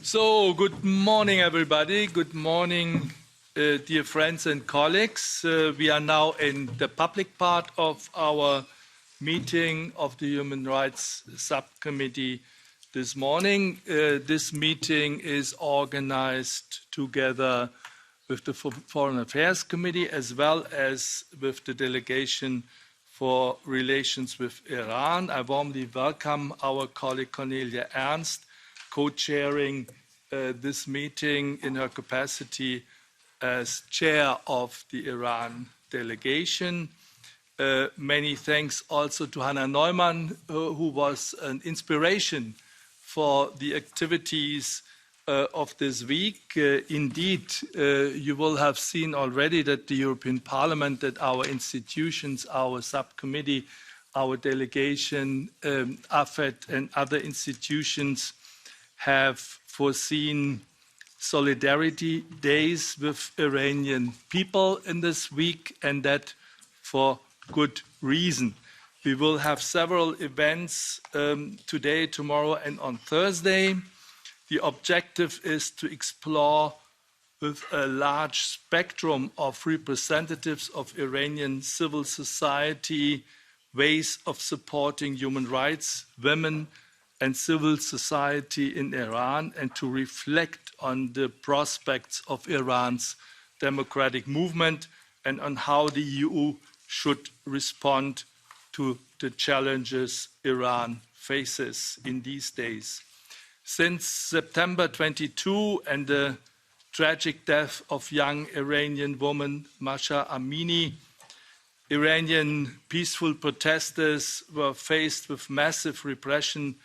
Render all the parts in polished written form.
So, good morning, everybody. Good morning, dear friends and colleagues. We are now in the public part of our meeting of the Human Rights Subcommittee this morning. This meeting is organized together with the Foreign Affairs Committee as well as with the Delegation for Relations with Iran. I warmly welcome our colleague Cornelia Ernst, co-chairing this meeting in her capacity as chair of the Iran delegation. Many thanks also to Hannah Neumann, who was an inspiration for the activities of this week. Indeed, you will have seen already that the European Parliament, that our institutions, our subcommittee, our delegation, AFET and other institutions have foreseen solidarity days with Iranian people in this week, and that for good reason. We will have several events today, tomorrow, and on Thursday. The objective is to explore with a large spectrum of representatives of Iranian civil society ways of supporting human rights, women, and civil society in Iran, and to reflect on the prospects of Iran's democratic movement and on how the EU should respond to the challenges Iran faces in these days. Since September 22 and the tragic death of young Iranian woman Mahsa Amini, Iranian peaceful protesters were faced with massive repression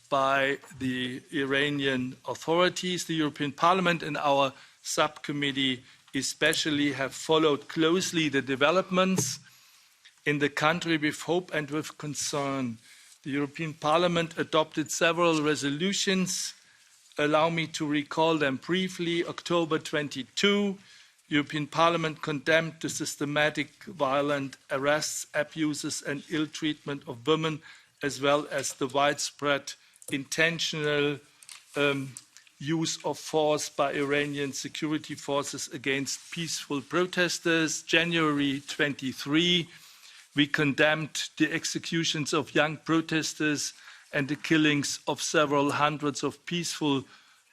by the Iranian authorities. The European Parliament and our subcommittee especially have followed closely the developments in the country with hope and with concern. The European Parliament adopted several resolutions. Allow me to recall them briefly. October 22, European Parliament condemned the systematic violent arrests, abuses and ill treatment of women, as well as the widespread intentional use of force by Iranian security forces against peaceful protesters. January 23, we condemned the executions of young protesters and the killings of several hundreds of peaceful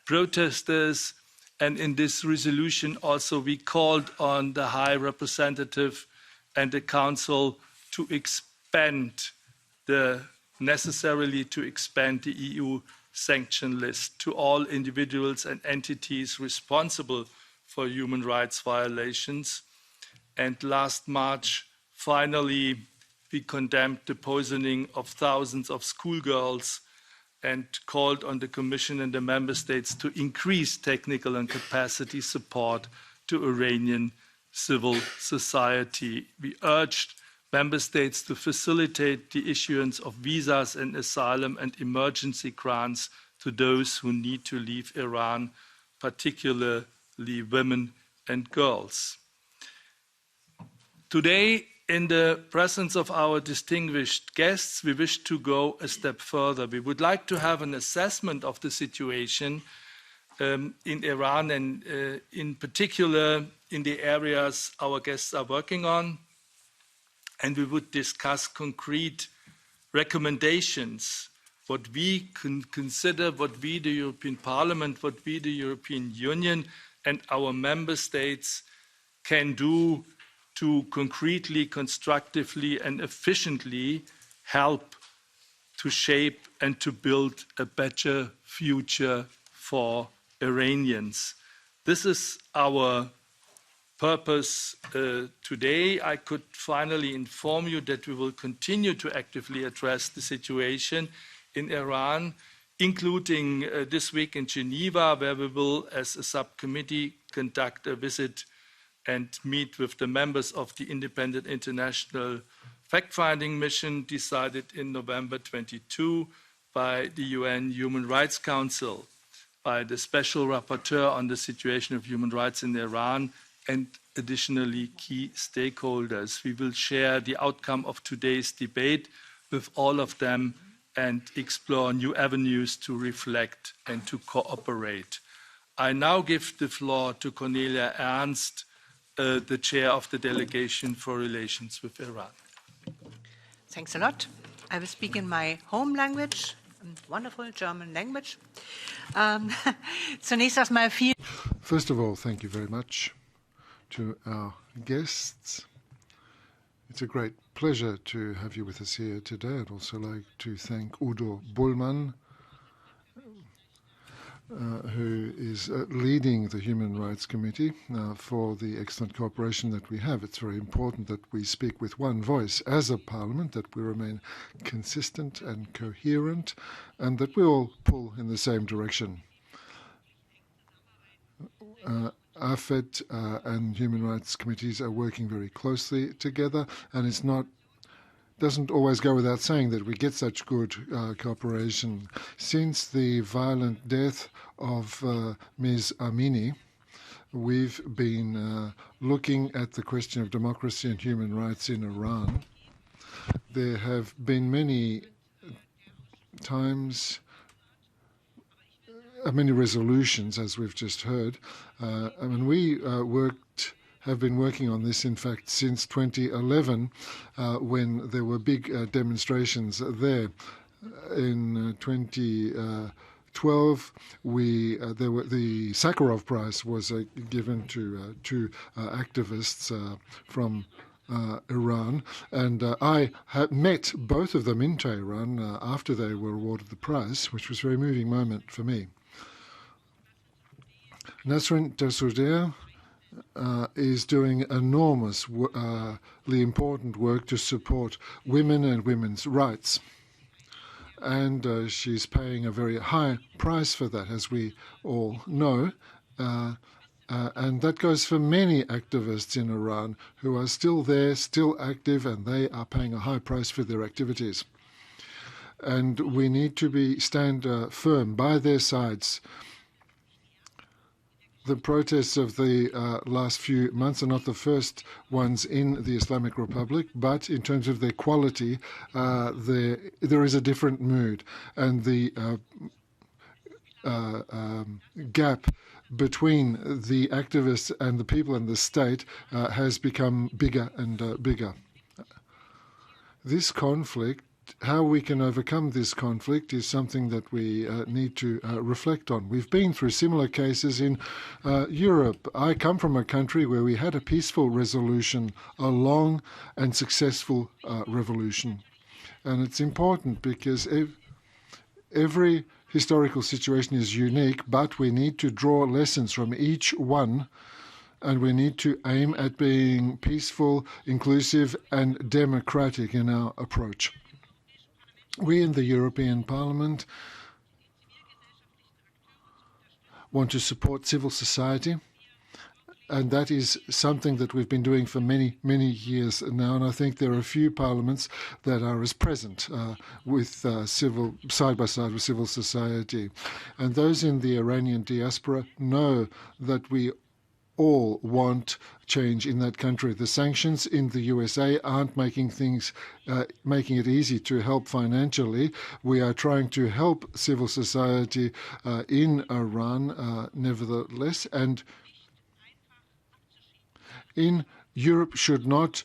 protesters. And in this resolution also we called on the High Representative and the Council to expand the EU sanction list to all individuals and entities responsible for human rights violations. And last March, finally, we condemned the poisoning of thousands of schoolgirls and called on the Commission and the Member States to increase technical and capacity support to Iranian civil society. We urged Member States to facilitate the issuance of visas and asylum and emergency grants to those who need to leave Iran, particularly women and girls. Today, in the presence of our distinguished guests, we wish to go a step further. We would like to have an assessment of the situation in Iran and in particular in the areas our guests are working on. And we would discuss concrete recommendations, what we can consider, what we, the European Parliament, what we, the European Union, and our member states can do to concretely, constructively, and efficiently help to shape and to build a better future for Iranians. This is our purpose today. I could finally inform you that we will continue to actively address the situation in Iran, including this week in Geneva, where we will, as a subcommittee, conduct a visit and meet with the members of the Independent International Fact-Finding Mission decided in November 22 by the UN Human Rights Council, by the Special Rapporteur on the situation of human rights in Iran, and additionally key stakeholders. We will share the outcome of today's debate with all of them and explore new avenues to reflect and to cooperate. I now give the floor to Cornelia Ernst, the chair of the delegation for relations with Iran. Thanks a lot. I will speak in my home language, wonderful German language. Zunächst erstmal vielen First of all, thank you very much to our guests. It's a great pleasure to have you with us here today. I'd also like to thank Udo Bullmann, who is leading the Human Rights Committee for the excellent cooperation that we have. It's very important that we speak with one voice as a parliament, that we remain consistent and coherent, and that we all pull in the same direction. AFET and Human Rights Committees are working very closely together, and doesn't always go without saying that we get such good cooperation. Since the violent death of Ms. Amini, we've been looking at the question of democracy and human rights in Iran. There have been many times, many resolutions, as we've just heard. We have been working on this, in fact, since 2011, when there were big demonstrations there. In 2012, the Sakharov Prize was given to two activists from Iran, and I had met both of them in Tehran after they were awarded the prize, which was a very moving moment for me. Nasrin Sotoudeh is doing enormously important work to support women and women's rights. And she's paying a very high price for that, as we all know. And that goes for many activists in Iran who are still there, still active, and they are paying a high price for their activities. And we need to stand firm by their sides. The protests of the last few months are not the first ones in the Islamic Republic, but in terms of their quality, there is a different mood. And the gap between the activists and the people and the state has become bigger and bigger. This conflict, how we can overcome this conflict, is something that we need to reflect on. We've been through similar cases in Europe. I come from a country where we had a peaceful resolution, a long and successful revolution. And it's important because every historical situation is unique, but we need to draw lessons from each one, and we need to aim at being peaceful, inclusive, and democratic in our approach. We in the European Parliament want to support civil society, and that is something that we've been doing for many, many years now. And I think there are a few parliaments that are as present with side by side with civil society. And those in the Iranian diaspora know that we all want change in that country. The sanctions in the USA aren't making it easy to help financially. We are trying to help civil society in Iran, nevertheless, and in Europe should not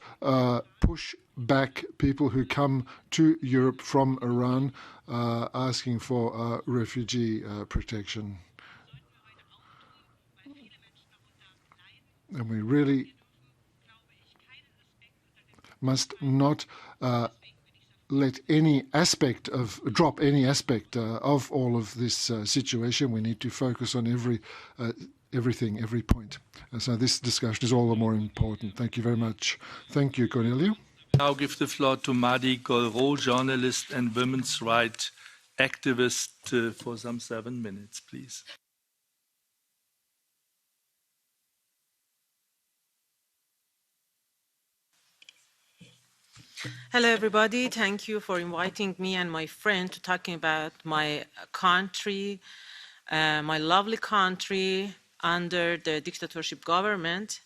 push back people who come to Europe from Iran asking for refugee protection. And we really must not drop any aspect of all of this situation. We need to focus on everything, every point. And so this discussion is all the more important. Thank you very much. Thank you, Cornelia. Now give the floor to Mahdieh Golroo, journalist and women's rights activist, for some 7 minutes, please. Hello, everybody. Thank you for inviting me and my friend to talking about my country, my lovely country under the dictatorship government,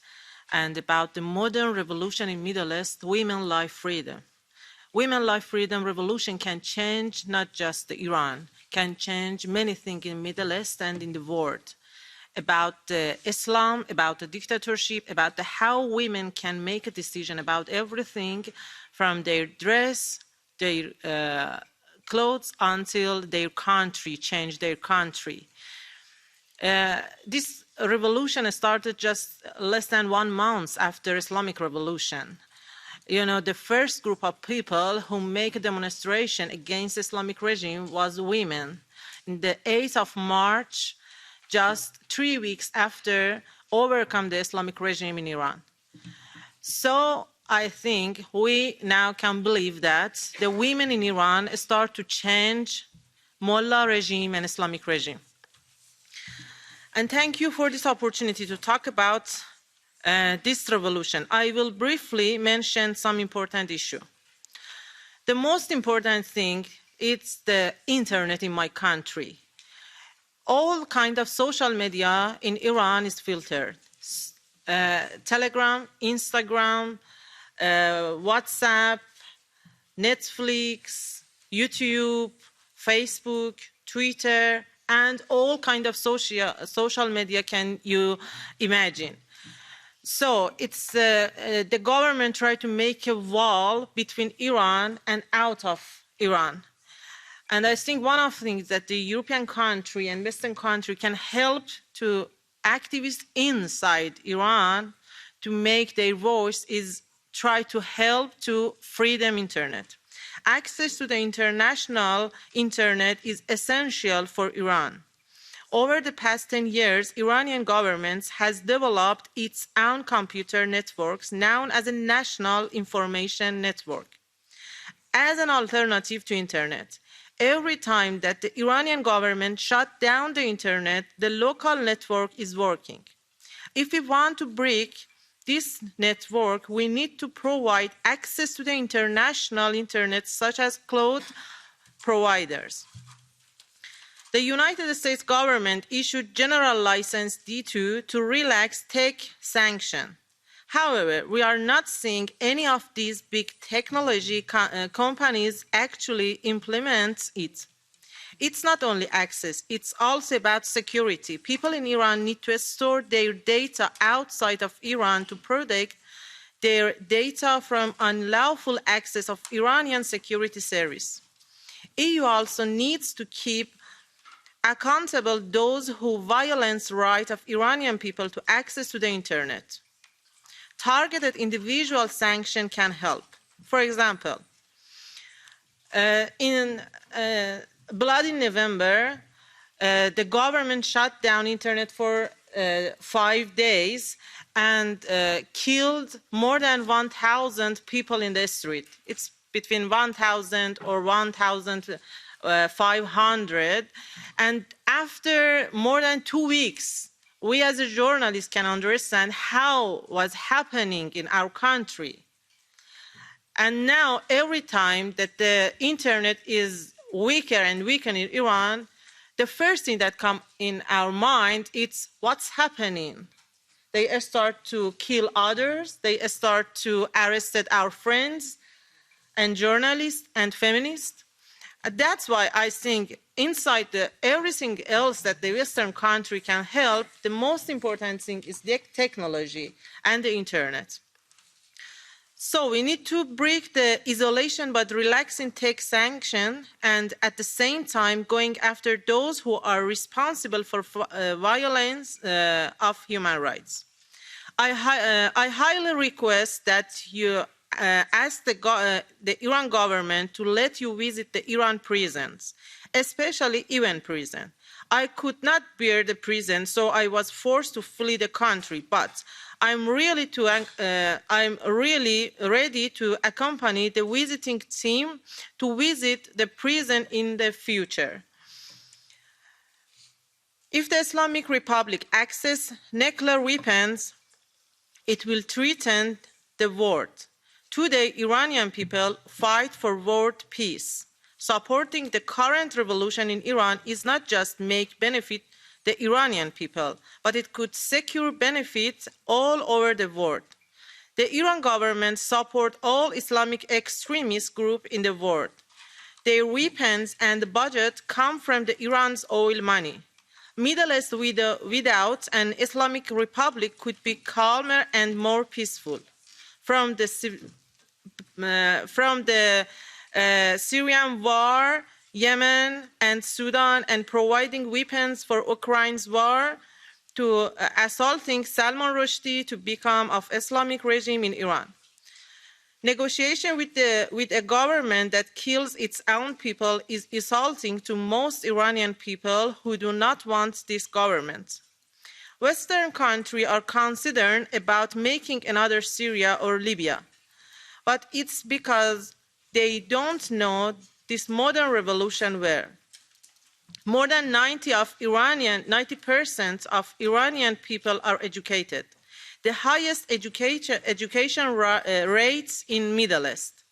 and about the modern revolution in Middle East, women, life, freedom. Women, life, freedom revolution can change not just Iran, can change many things in Middle East and in the world. about Islam, about the dictatorship, about how women can make a decision about everything from their dress, their clothes, until their country, change their country. This revolution started just less than 1 month after Islamic Revolution. You know, the first group of people who make a demonstration against Islamic regime was women. In the 8th of March, just 3 weeks after overcome the Islamic regime in Iran. So I think we now can believe that the women in Iran start to change Mullah regime and Islamic regime. And thank you for this opportunity to talk about this revolution. I will briefly mention some important issue. The most important thing is the internet in my country. All kind of social media in Iran is filtered. Telegram, Instagram, WhatsApp, Netflix, YouTube, Facebook, Twitter, and all kind of social media can you imagine. So it's the government tried to make a wall between Iran and out of Iran. And I think one of the things that the European country and Western country can help to activists inside Iran to make their voice is try to help to freedom internet. Access to the international internet is essential for Iran. Over the past 10 years, Iranian government has developed its own computer networks known as a National Information Network as an alternative to internet. Every time that the Iranian government shut down the internet, the local network is working. If we want to break this network, we need to provide access to the international internet, such as cloud providers. The United States government issued General License D2 to relax tech sanction. However, we are not seeing any of these big technology companies actually implement it. It's not only access, it's also about security. People in Iran need to store their data outside of Iran to protect their data from unlawful access of Iranian security service. EU also needs to keep accountable those who violate the right of Iranian people to access to the internet. Targeted individual sanction can help. For example, in Bloody November, the government shut down internet for 5 days and killed more than 1,000 people in the street. It's between 1,000 or 1,500. And after more than 2 weeks, we as a journalist can understand how was happening in our country. And now every time that the internet is weaker and weaker in Iran, the first thing that comes in our mind is what's happening. They start to kill others. They start to arrest our friends and journalists and feminists. That's why I think inside everything else that the Western country can help, the most important thing is the technology and the internet. So we need to break the isolation but relaxing tech sanction, and at the same time going after those who are responsible for violence of human rights. I highly request that you ask the Iran government to let you visit the Iran prisons, especially UN prison. I could not bear the prison, so I was forced to flee the country, but I'm really ready to accompany the visiting team to visit the prison in the future. If the Islamic Republic accesses nuclear weapons, it will threaten the world. Today, Iranian people fight for world peace. Supporting the current revolution in Iran is not just make benefit the Iranian people, but it could secure benefits all over the world. The Iran government supports all Islamic extremist groups in the world. Their weapons and the budget come from the Iran's oil money. Middle East without an Islamic Republic could be calmer and more peaceful. From the Syrian war, Yemen and Sudan, and providing weapons for Ukraine's war, to assaulting Salman Rushdie to become of Islamic regime in Iran. Negotiation with a government that kills its own people is insulting to most Iranian people who do not want this government. Western countries are concerned about making another Syria or Libya, but it's because they don't know this modern revolution well. More than 90% of Iranian people are educated, the highest education rates in Middle East.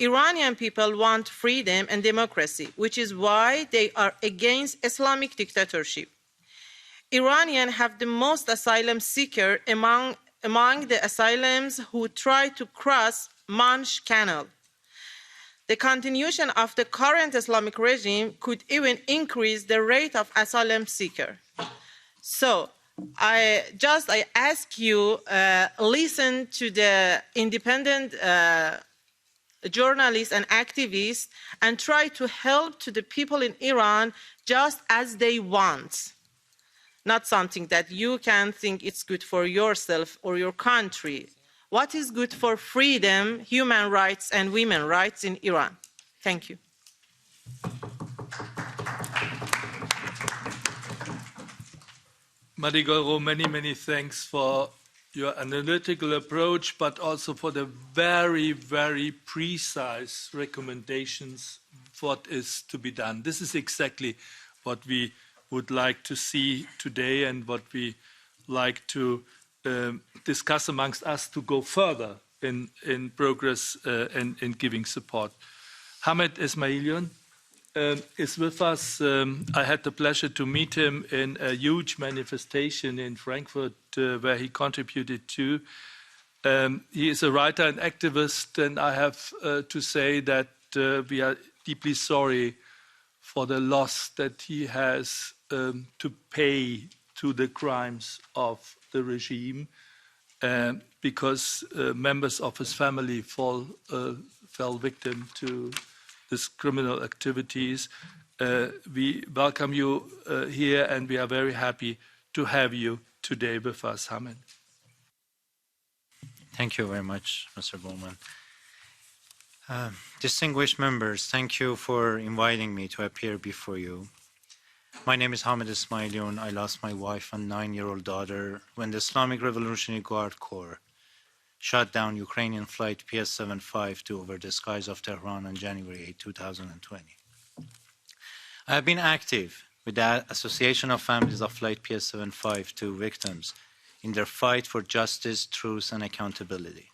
Iranian people want freedom and democracy, which is why they are against Islamic dictatorship. Iranians have the most asylum seekers among the asylums who try to cross Mansh Canal. The continuation of the current Islamic regime could even increase the rate of asylum seekers. So I ask you, listen to the independent journalists and activists and try to help to the people in Iran just as they want. Not something that you can think it's good for yourself or your country. What is good for freedom, human rights, and women's rights in Iran? Thank you. Mahdieh Golroo, many thanks for your analytical approach, but also for the very, very precise recommendations for what is to be done. This is exactly what we would like to see today and what we like to discuss amongst us to go further in progress and in giving support. Hamid Esmaeilion is with us. I had the pleasure to meet him in a huge manifestation in Frankfurt where he contributed to. He is a writer and activist, and I have to say that we are deeply sorry for the loss that he has to pay to the crimes of the regime, because members of his family fell victim to these criminal activities. We welcome you here, and we are very happy to have you today with us, Hamid. Thank you very much, Mr. Bowman. Distinguished members, thank you for inviting me to appear before you. My name is Hamid Esmaeilion. I lost my wife and 9-year-old daughter when the Islamic Revolutionary Guard Corps shot down Ukrainian flight PS-752 over the skies of Tehran on January 8, 2020. I have been active with the Association of Families of Flight PS-752 victims in their fight for justice, truth, and accountability.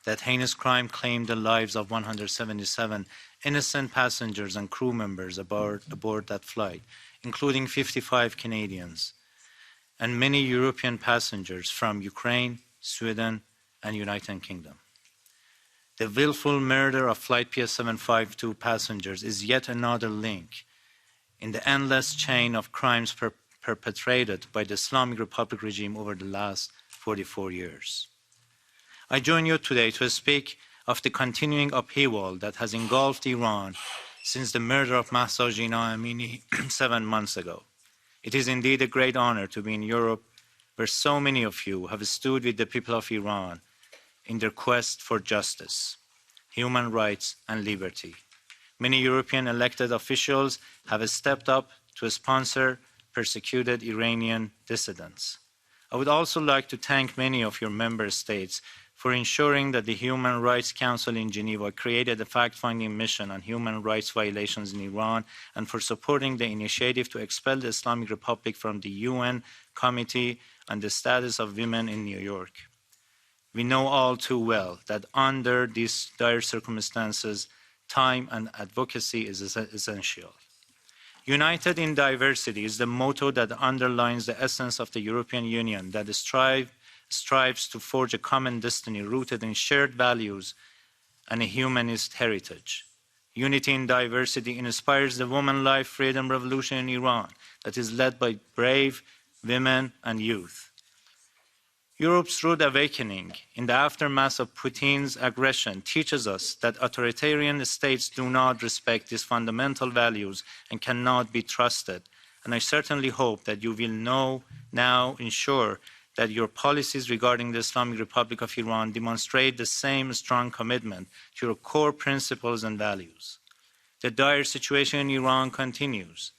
That heinous crime claimed the lives of 177 innocent passengers and crew members aboard that flight, including 55 Canadians, and many European passengers from Ukraine, Sweden, and United Kingdom. The willful murder of Flight PS-752 passengers is yet another link in the endless chain of crimes perpetrated by the Islamic Republic regime over the last 44 years. I join you today to speak of the continuing upheaval that has engulfed Iran since the murder of Mahsa Amini 7 months ago. It is indeed a great honor to be in Europe, where so many of you have stood with the people of Iran in their quest for justice, human rights, and liberty. Many European elected officials have stepped up to sponsor persecuted Iranian dissidents. I would also like to thank many of your member states for ensuring that the Human Rights Council in Geneva created a fact-finding mission on human rights violations in Iran, and for supporting the initiative to expel the Islamic Republic from the UN Committee on the Status of Women in New York. We know all too well that under these dire circumstances, time and advocacy is essential. United in diversity is the motto that underlines the essence of the European Union, that strives to forge a common destiny rooted in shared values and a humanist heritage. Unity in diversity inspires the woman life freedom revolution in Iran that is led by brave women and youth. Europe's rude awakening in the aftermath of Putin's aggression teaches us that authoritarian states do not respect these fundamental values and cannot be trusted. And I certainly hope that you will now ensure that your policies regarding the Islamic Republic of Iran demonstrate the same strong commitment to your core principles and values. The dire situation in Iran continues.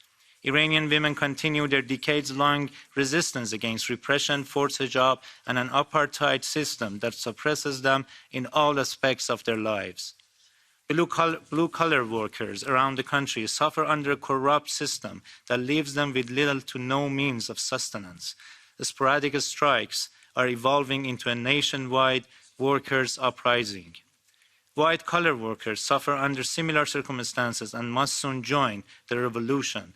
Iranian women continue their decades-long resistance against repression, forced hijab, and an apartheid system that suppresses them in all aspects of their lives. Blue-collar workers around the country suffer under a corrupt system that leaves them with little to no means of sustenance. The sporadic strikes are evolving into a nationwide workers' uprising. White-collar workers suffer under similar circumstances and must soon join the revolution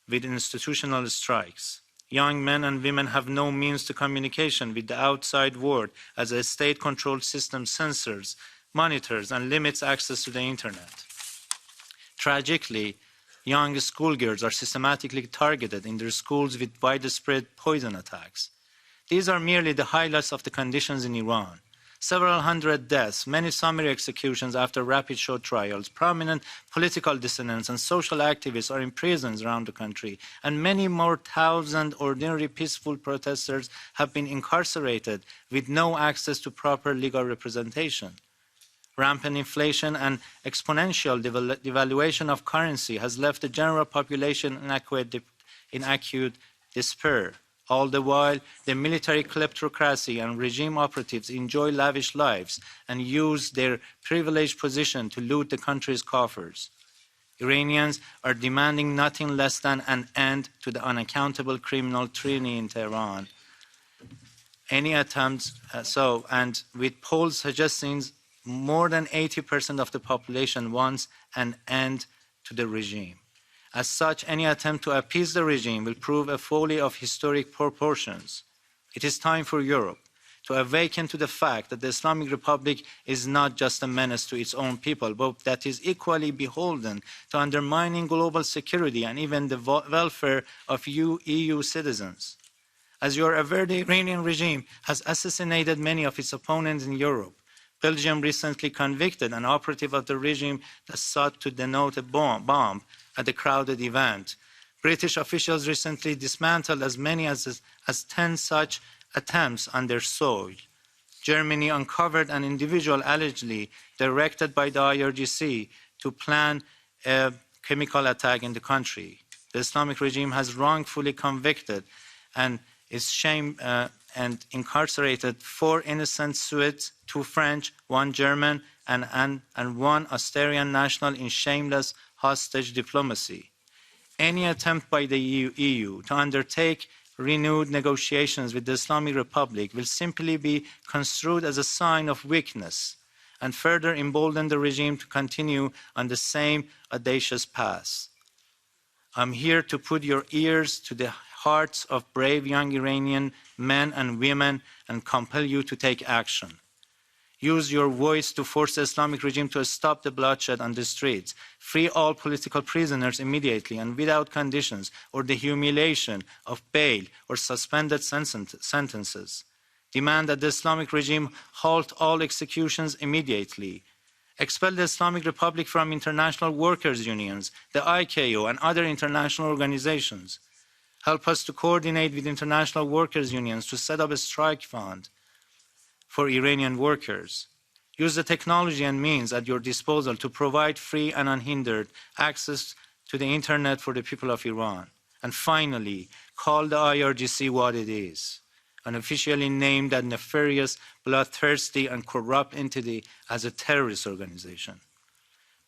with institutional strikes. Young men and women have no means to communication with the outside world as a state-controlled system censors, monitors, and limits access to the internet. Tragically, young schoolgirls are systematically targeted in their schools with widespread poison attacks. These are merely the highlights of the conditions in Iran. Several hundred deaths, many summary executions after rapid show trials, prominent political dissidents and social activists are in prisons around the country, and many more thousand ordinary peaceful protesters have been incarcerated with no access to proper legal representation. Rampant inflation and exponential devaluation of currency has left the general population in acute despair. All the while, the military kleptocracy and regime operatives enjoy lavish lives and use their privileged position to loot the country's coffers. Iranians are demanding nothing less than an end to the unaccountable criminal tyranny in Tehran. Any attempts, and with polls suggesting more than 80% of the population wants an end to the regime. As such, any attempt to appease the regime will prove a folly of historic proportions. It is time for Europe to awaken to the fact that the Islamic Republic is not just a menace to its own people, but that is equally beholden to undermining global security and even the welfare of EU citizens. As you are aware, the Iranian regime has assassinated many of its opponents in Europe. Belgium recently convicted an operative of the regime that sought to denote a bomb at a crowded event. British officials recently dismantled as many as 10 such attempts on their soil. Germany uncovered an individual allegedly directed by the IRGC to plan a chemical attack in the country. The Islamic regime has wrongfully convicted and incarcerated 4 innocent Swedes, 2 French, 1 German, and 1 Austrian national in shameless hostage diplomacy. Any attempt by the EU to undertake renewed negotiations with the Islamic Republic will simply be construed as a sign of weakness and further embolden the regime to continue on the same audacious path. I'm here to put your ears to the hearts of brave young Iranian men and women and compel you to take action. Use your voice to force the Islamic regime to stop the bloodshed on the streets. Free all political prisoners immediately and without conditions or the humiliation of bail or suspended sentences. Demand that the Islamic regime halt all executions immediately. Expel the Islamic Republic from international workers' unions, the ICAO, and other international organizations. Help us to coordinate with international workers' unions to set up a strike fund for Iranian workers. Use the technology and means at your disposal to provide free and unhindered access to the internet for the people of Iran. And finally, call the IRGC what it is, unofficially named that nefarious, bloodthirsty, and corrupt entity as a terrorist organization.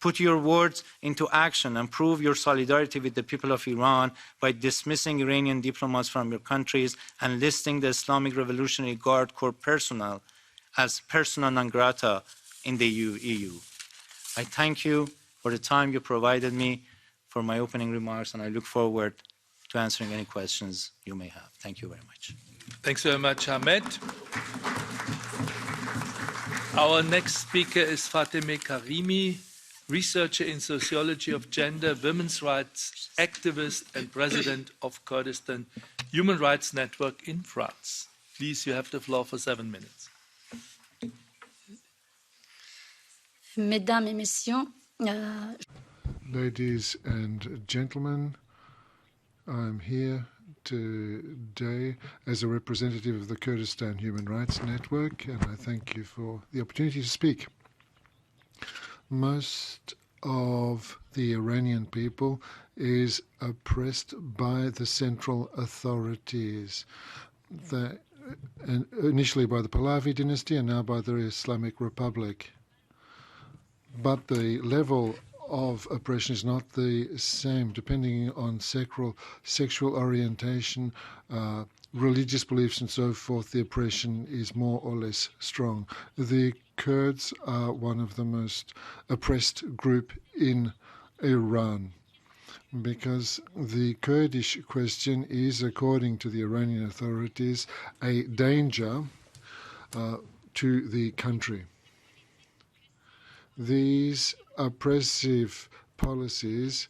Put your words into action and prove your solidarity with the people of Iran by dismissing Iranian diplomats from your countries and listing the Islamic Revolutionary Guard Corps personnel as persona non grata in the EU. I thank you for the time you provided me for my opening remarks, and I look forward to answering any questions you may have. Thank you very much. Thanks very much, Ahmed. Our next speaker is Fatameh Karimi, researcher in sociology of gender, women's rights activist, and president of Kurdistan Human Rights Network in France. Please, you have the floor for 7 minutes. Mesdames et messieurs, Ladies and gentlemen, I'm here today as a representative of the Kurdistan Human Rights Network, and I thank you for the opportunity to speak. Most of the Iranian people is oppressed by the central authorities, initially by the Pahlavi dynasty and now by the Islamic Republic. But the level of oppression is not the same, depending on sexual orientation, religious beliefs and so forth. The oppression is more or less strong. The Kurds are one of the most oppressed group in Iran, because the Kurdish question is, according to the Iranian authorities, a danger to the country. These oppressive policies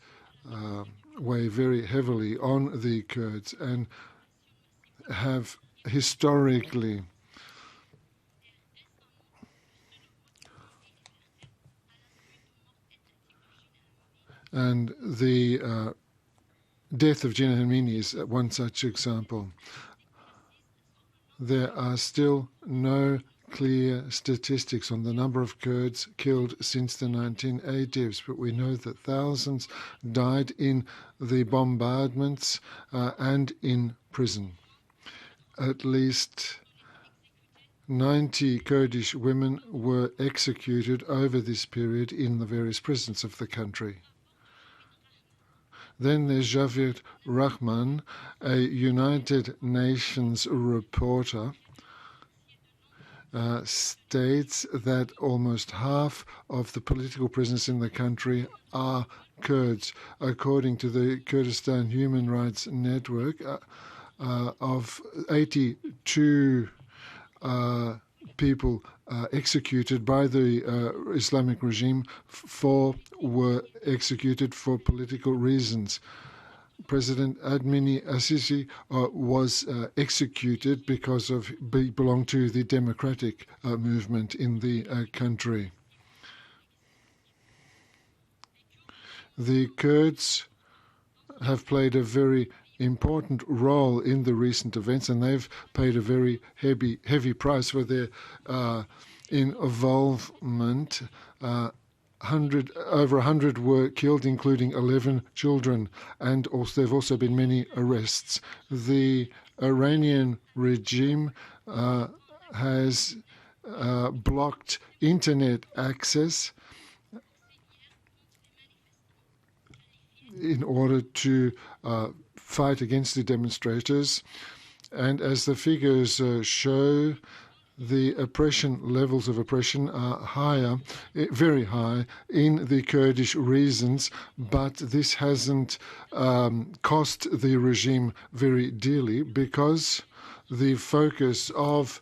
weigh very heavily on the Kurds and have historically and the death of Jinnah Hamini is one such example. There are still no clear statistics on the number of Kurds killed since the 1980s, but we know that thousands died in the bombardments and in prison. At least 90 Kurdish women were executed over this period in the various prisons of the country. Then there's Javed Rahman, a United Nations reporter, states that almost half of the political prisoners in the country are Kurds. According to the Kurdistan Human Rights Network, of 82 people executed by the Islamic regime, 4 were executed for political reasons. President Admini Assisi was executed because of belonged to the democratic movement in the country. The Kurds have played a very important role in the recent events, and they've paid a very heavy price for their involvement. Over 100 were killed, including 11 children, and there have also been many arrests. The Iranian regime has blocked internet access in order to fight against the demonstrators. And as the figures show, the levels of oppression are higher, very high, in the Kurdish regions, but this hasn't cost the regime very dearly, because the focus of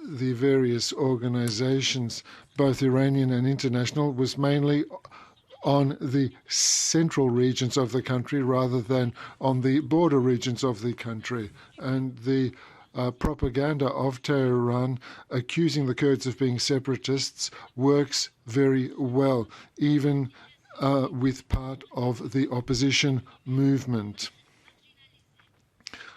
the various organizations, both Iranian and international, was mainly on the central regions of the country rather than on the border regions of the country. And the propaganda of Tehran accusing the Kurds of being separatists works very well, even with part of the opposition movement.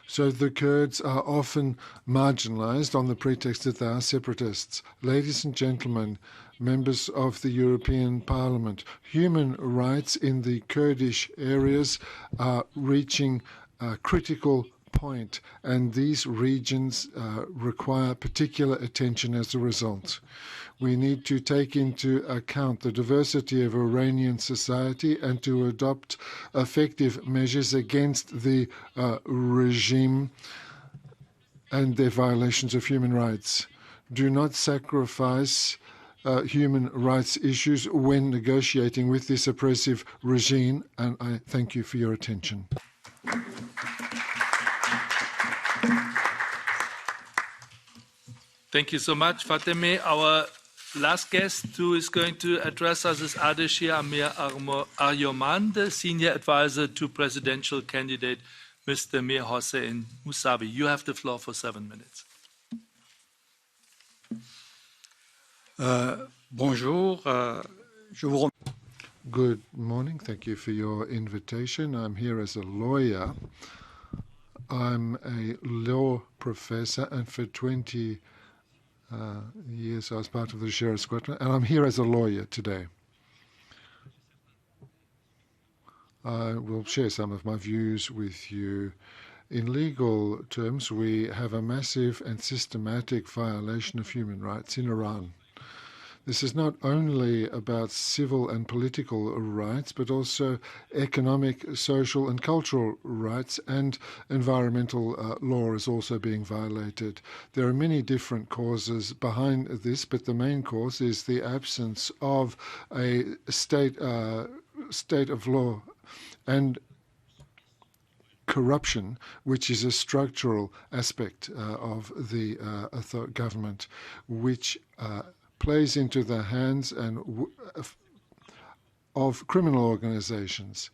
So the Kurds are often marginalized on the pretext that they are separatists. Ladies and gentlemen, members of the European Parliament, human rights in the Kurdish areas are reaching a critical point, and these regions require particular attention as a result. We need to take into account the diversity of Iranian society and to adopt effective measures against the regime and their violations of human rights. Do not sacrifice human rights issues when negotiating with this oppressive regime, and I thank you for your attention. Thank you so much, Fatameh. Our last guest who is going to address us is Ardeshir Amir Arjomand, Senior Advisor to Presidential Candidate Mr. Mir Hossein Mousavi. You have the floor for 7 minutes. Bonjour. Je vous remercie. Good morning. Thank you for your invitation. I'm here as a lawyer. I'm a law professor, and for 20 years I was part of the Sheriff of Scotland, and I'm here as a lawyer today. I will share some of my views with you. In legal terms, we have a massive and systematic violation of human rights in Iran. This is not only about civil and political rights, but also economic, social, and cultural rights, and environmental law is also being violated. There are many different causes behind this, but the main cause is the absence of a state of law and corruption, which is a structural aspect of the government, which plays into the hands of criminal organizations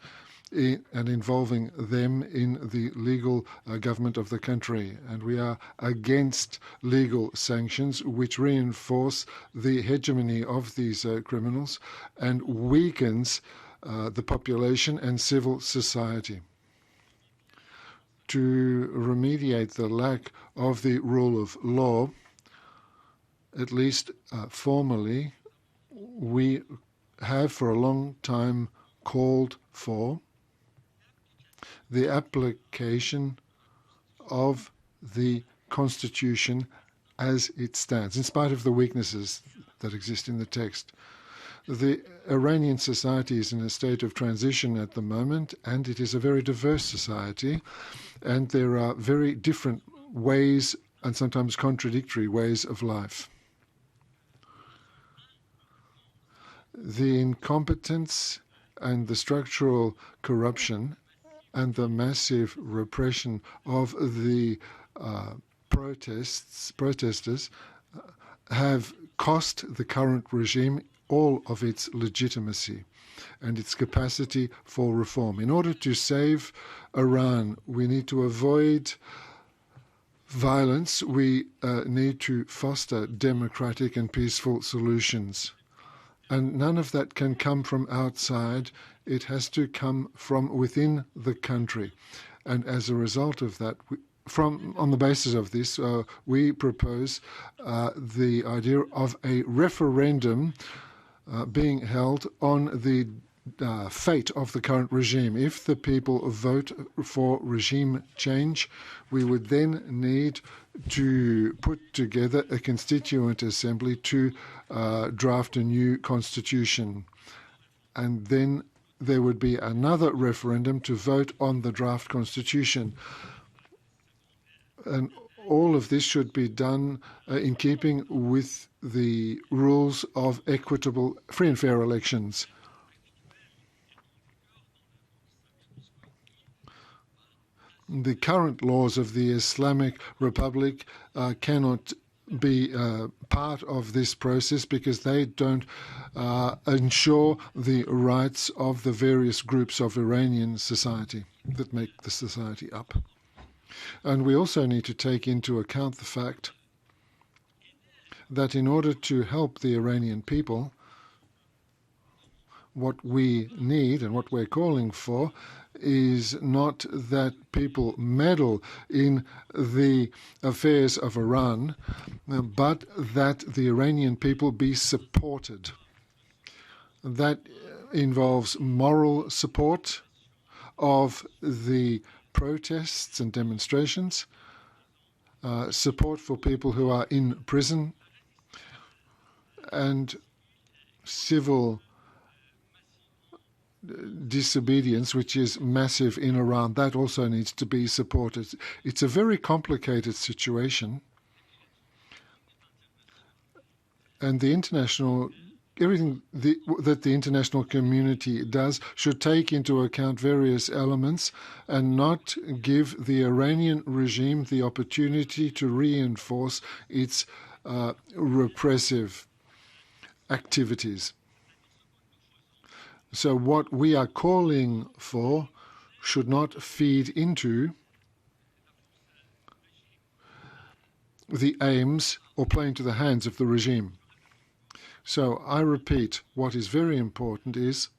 and involving them in the legal government of the country. And we are against legal sanctions which reinforce the hegemony of these criminals and weakens the population and civil society. To remediate the lack of the rule of law, at least formally, we have for a long time called for the application of the Constitution as it stands, in spite of the weaknesses that exist in the text. The Iranian society is in a state of transition at the moment, and it is a very diverse society, and there are very different ways and sometimes contradictory ways of life. The incompetence and the structural corruption and the massive repression of the protesters have cost the current regime all of its legitimacy and its capacity for reform. In order to save Iran, we need to avoid violence. We need to foster democratic and peaceful solutions. And none of that can come from outside. It has to come from within the country. And as a result of that, on the basis of this, we propose the idea of a referendum being held on the fate of the current regime. If the people vote for regime change, we would then need to put together a constituent assembly to draft a new constitution. And then there would be another referendum to vote on the draft constitution. And all of this should be done in keeping with the rules of equitable, free and fair elections. The current laws of the Islamic Republic cannot be part of this process because they don't ensure the rights of the various groups of Iranian society that make the society up. And we also need to take into account the fact that in order to help the Iranian people, what we need and what we're calling for is not that people meddle in the affairs of Iran, but that the Iranian people be supported. That involves moral support of the protests and demonstrations, support for people who are in prison, and civil disobedience, which is massive in Iran. That also needs to be supported. It's a very complicated situation, and everything that the international community does should take into account various elements and not give the Iranian regime the opportunity to reinforce its repressive activities. So what we are calling for should not feed into the aims or play into the hands of the regime. So I repeat, what is very important is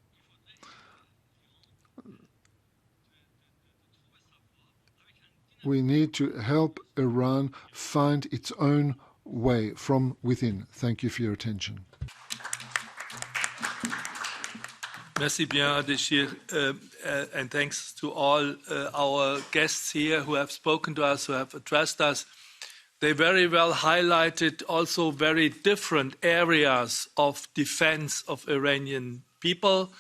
we need to help Iran find its own way from within. Thank you for your attention. Merci bien, Ardeshir, and thanks to all our guests here who have spoken to us, who have addressed us. They very well highlighted also very different areas of defense of Iranian people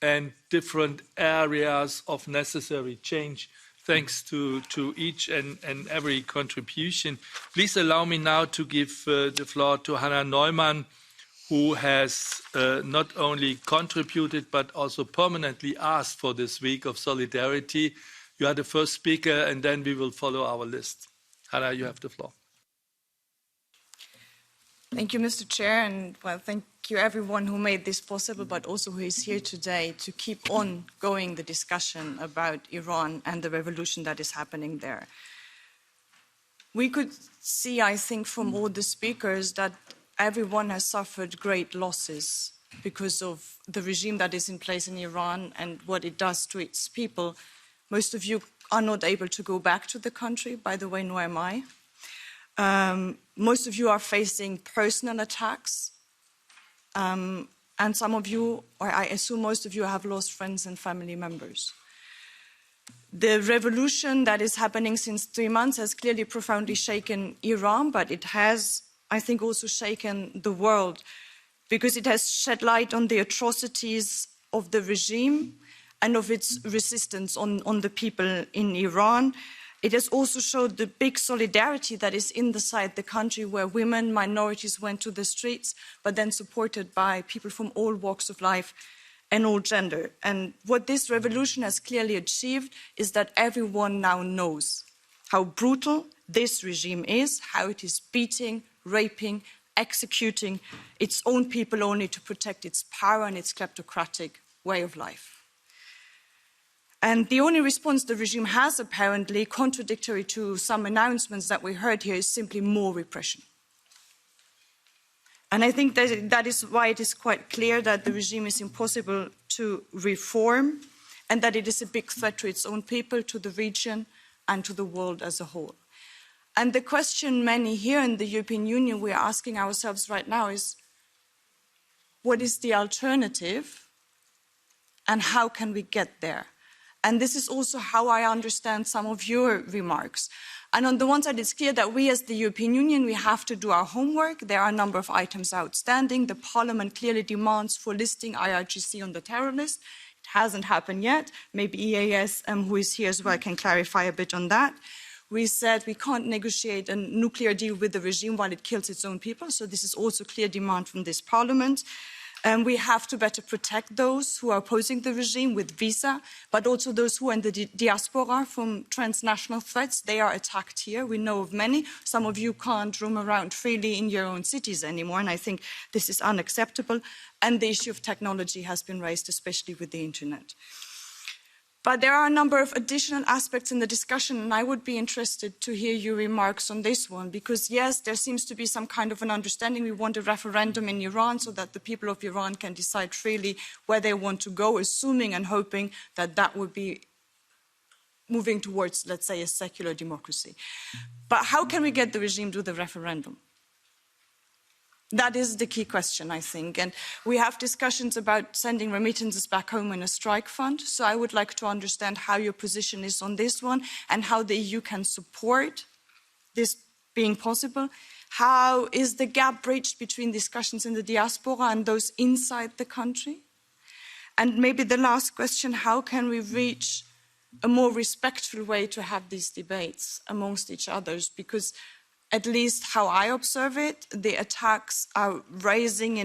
and different areas of necessary change. Thanks to each and every contribution. Please allow me now to give the floor to Hannah Neumann, who has not only contributed but also permanently asked for this week of solidarity. You are the first speaker, and then we will follow our list. Hannah, you have the floor. Thank you, Mr. Chair, and well, thank you everyone who made this possible, but also who is here today to keep on going the discussion about Iran and the revolution that is happening there. We could see, I think, from all the speakers that everyone has suffered great losses because of the regime that is in place in Iran and what it does to its people. Most of you are not able to go back to the country, by the way, nor am I. Most of you are facing personal attacks, and some of you, or I assume most of you, have lost friends and family members. The revolution that is happening since 3 months has clearly profoundly shaken Iran, but it has, I think, also shaken the world because it has shed light on the atrocities of the regime and of its resistance on the people in Iran. It has also showed the big solidarity that is inside the country, where women, minorities went to the streets, but then supported by people from all walks of life and all gender. And what this revolution has clearly achieved is that everyone now knows how brutal this regime is, how it is beating, raping, executing its own people only to protect its power and its kleptocratic way of life. And the only response the regime has, apparently, contradictory to some announcements that we heard here, is simply more repression. And I think that is why it is quite clear that the regime is impossible to reform and that it is a big threat to its own people, to the region, and to the world as a whole. And the question many here in the European Union we are asking ourselves right now is, what is the alternative and how can we get there? And this is also how I understand some of your remarks. And on the one side, it's clear that we as the European Union, we have to do our homework. There are a number of items outstanding. The Parliament clearly demands for listing IRGC on the terror list. It hasn't happened yet. Maybe EAS, who is here as well, can clarify a bit on that. We said we can't negotiate a nuclear deal with the regime while it kills its own people. So this is also a clear demand from this Parliament. We have to better protect those who are opposing the regime with visa, but also those who are in the diaspora from transnational threats. They are attacked here. We know of many. Some of you can't roam around freely in your own cities anymore, and I think this is unacceptable. And the issue of technology has been raised, especially with the internet. But there are a number of additional aspects in the discussion, and I would be interested to hear your remarks on this one, because yes, there seems to be some kind of an understanding. We want a referendum in Iran so that the people of Iran can decide freely where they want to go, assuming and hoping that that would be moving towards, let's say, a secular democracy. But how can we get the regime to the referendum? That is the key question, I think. And we have discussions about sending remittances back home in a strike fund. So I would like to understand how your position is on this one and how the EU can support this being possible. How is the gap bridged between discussions in the diaspora and those inside the country? And maybe the last question, how can we reach a more respectful way to have these debates amongst each others? Because at least how I observe it, the attacks are rising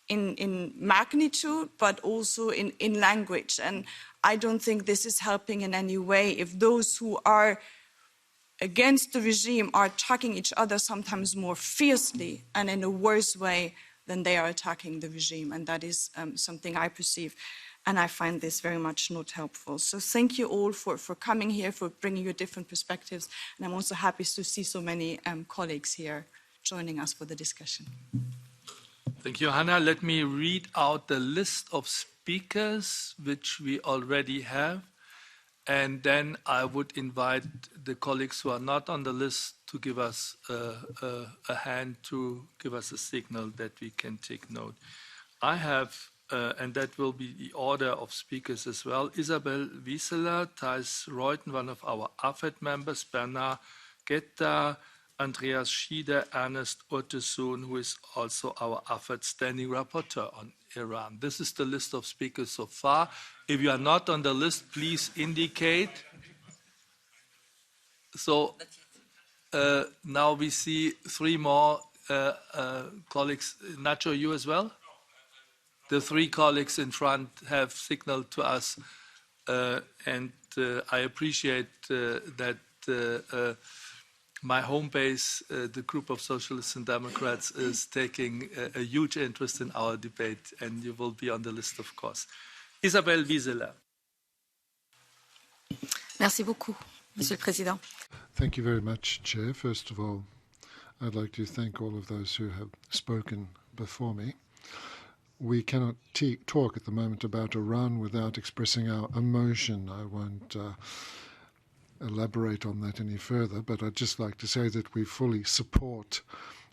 in magnitude, but also in language. And I don't think this is helping in any way if those who are against the regime are attacking each other sometimes more fiercely and in a worse way then they are attacking the regime. And that is something I perceive. And I find this very much not helpful. So thank you all for coming here, for bringing your different perspectives. And I'm also happy to see so many colleagues here joining us for the discussion. Thank you, Hannah. Let me read out the list of speakers which we already have. And then I would invite the colleagues who are not on the list to give us a hand, to give us a signal that we can take note. I have, and that will be the order of speakers as well, Isabel Wieseler, Thijs Reuten, one of our AFET members, Bernard Guetta, Andreas Schieder, Ernest Urtasun, who is also our AFET standing rapporteur on Iran. This is the list of speakers so far. If you are not on the list, please indicate. So now we see three more colleagues. Nacho, you as well? The three colleagues in front have signaled to us, and I appreciate that my home base, the group of Socialists and Democrats, is taking a huge interest in our debate, and you will be on the list, of course. Isabel Wieseler. Merci beaucoup, Monsieur le Président. Thank you very much, Chair. First of all, I'd like to thank all of those who have spoken before me. We cannot talk at the moment about Iran without expressing our emotion. I won't elaborate on that any further, but I'd just like to say that we fully support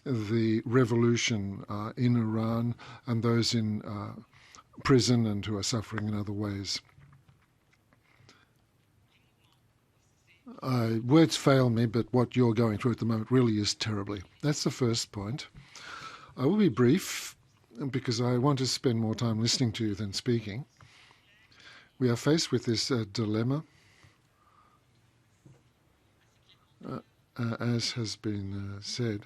the revolution in Iran and those in prison and who are suffering in other ways. Words fail me, but what you're going through at the moment really is terribly. That's the first point. I will be brief because I want to spend more time listening to you than speaking. We are faced with this dilemma, as has been said.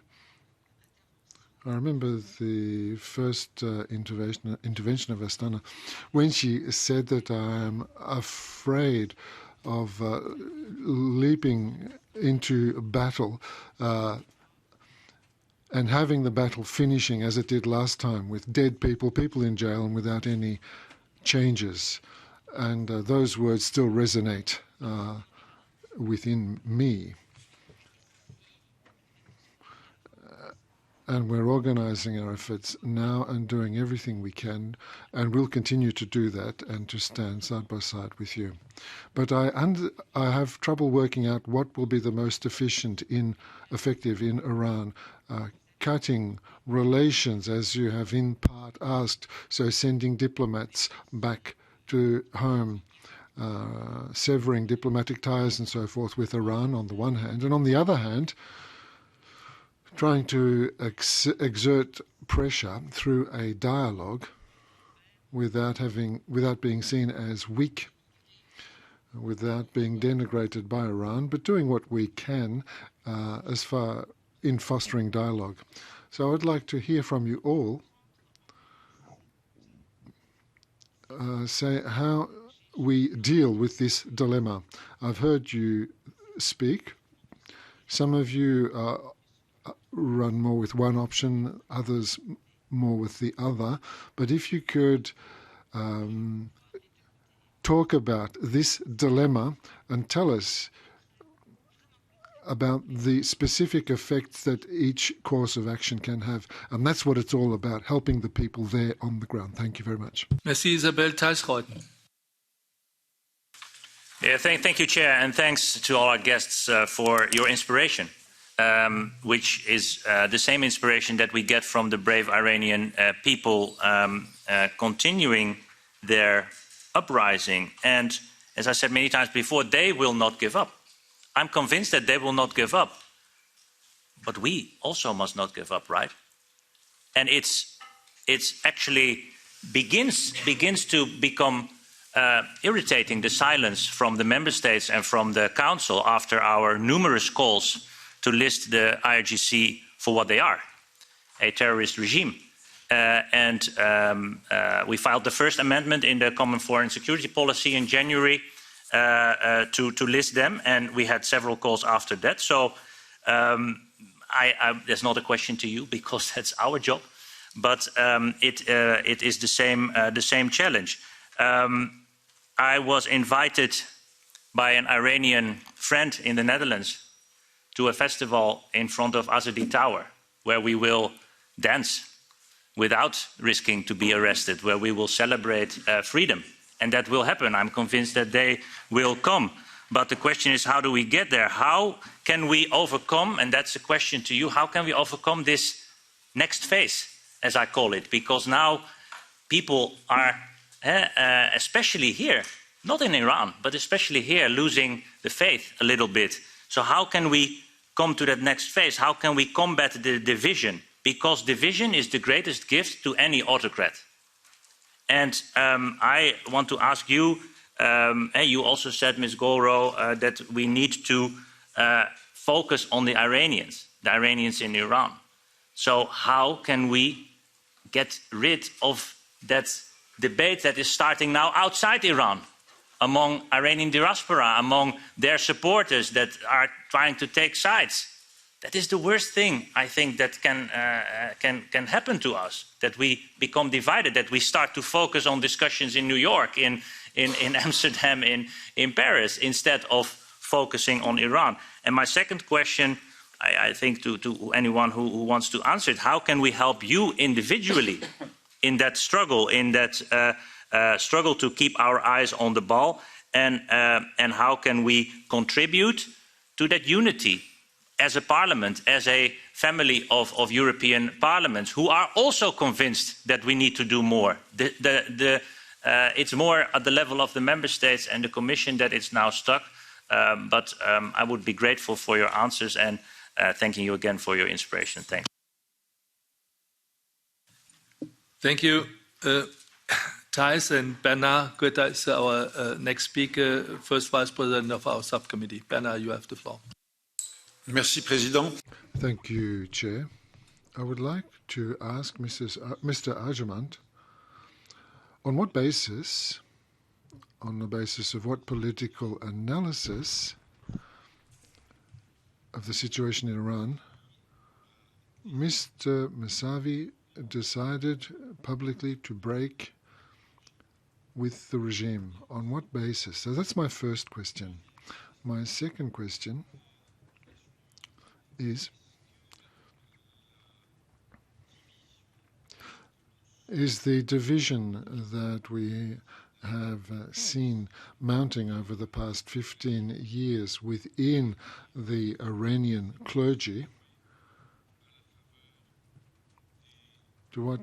I remember the first intervention of Astana when she said that I am afraid of leaping into battle and having the battle finishing as it did last time, with dead people, people in jail, and without any changes. And those words still resonate within me. And we're organizing our efforts now and doing everything we can, and we'll continue to do that and to stand side by side with you. But I have trouble working out what will be the most effective in Iran. Cutting relations, as you have in part asked, so sending diplomats back to home, severing diplomatic ties and so forth with Iran on the one hand, and on the other hand, trying to exert pressure through a dialogue without being seen as weak, without being denigrated by Iran, but doing what we can as far in fostering dialogue. So I'd like to hear from you all, say how we deal with this dilemma. I've heard you speak. Some of you run more with one option, others more with the other. But if you could talk about this dilemma and tell us about the specific effects that each course of action can have. And that's what it's all about, helping the people there on the ground. Thank you very much. Merci, Isabel. Thijs Reuten. Yeah, thank you, Chair, and thanks to all our guests for your inspiration, which is the same inspiration that we get from the brave Iranian people continuing their uprising. And as I said many times before, they will not give up. I'm convinced that they will not give up. But we also must not give up, right? And it's actually begins to become irritating, the silence from the member states and from the council after our numerous calls to list the IRGC for what they are, a terrorist regime. We filed the first amendment in the Common Foreign and Security Policy in January to list them, and we had several calls after that. So there's not a question to you because that's our job. but it is the same challenge. I was invited by an Iranian friend in the Netherlands to a festival in front of Azadi Tower, where we will dance without risking to be arrested, where we will celebrate freedom. And that will happen. I'm convinced that they will come. But the question is, how do we get there? How can we overcome, and that's a question to you, how can we overcome this next phase, as I call it? Because now people are, especially here, not in Iran, but especially here, losing the faith a little bit. So how can we come to that next phase? How can we combat the division? Because division is the greatest gift to any autocrat. And I want to ask you, you also said, Ms. Golroo, that we need to focus on the Iranians in Iran. So how can we get rid of that debate that is starting now outside Iran, among Iranian diaspora, among their supporters that are trying to take sides? That is the worst thing, I think, that can happen to us, that we become divided, that we start to focus on discussions in New York, in Amsterdam, in Paris, instead of focusing on Iran. And my second question, I think to anyone who wants to answer it, how can we help you individually in that struggle, struggle to keep our eyes on the ball, and how can we contribute to that unity as a parliament, as a family of European parliaments who are also convinced that we need to do more? It's more at the level of the member states and the Commission that it's now stuck. But I would be grateful for your answers, and thanking you again for your inspiration. Thanks. Thank you. Thijs and Bernard Goethe is our next speaker, first Vice President of our subcommittee. Bernard, you have the floor. Merci, Président. Thank you, Chair. I would like to ask Mr. Arjomand, on what basis, on the basis of what political analysis of the situation in Iran, Mr. Mousavi decided publicly to break with the regime? On what basis? So that's my first question. My second question is the division that we have seen mounting over the past 15 years within the Iranian clergy, to what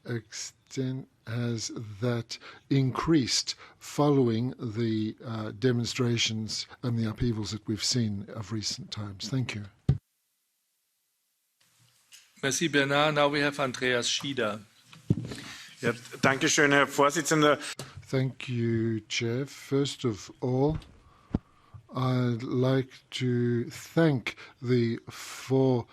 extent has that increased following the demonstrations and the upheavals that we've seen of recent times? Thank you. Merci, Bernard. Now we have Andreas Schieder. Ja, danke schön, Herr Vorsitzender. Thank you, Chair. First of all, I'd like to thank the four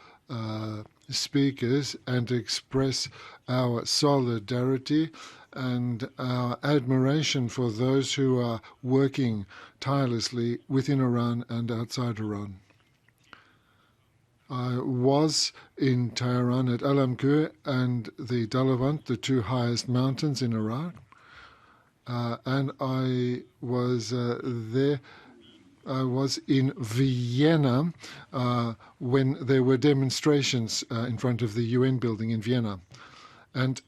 speakers and express our solidarity and our admiration for those who are working tirelessly within Iran and outside Iran. I was in Tehran at Alamgir and the Dalavand, the two highest mountains in Iraq, and I was there. I was in Vienna when there were demonstrations in front of the UN building in Vienna. And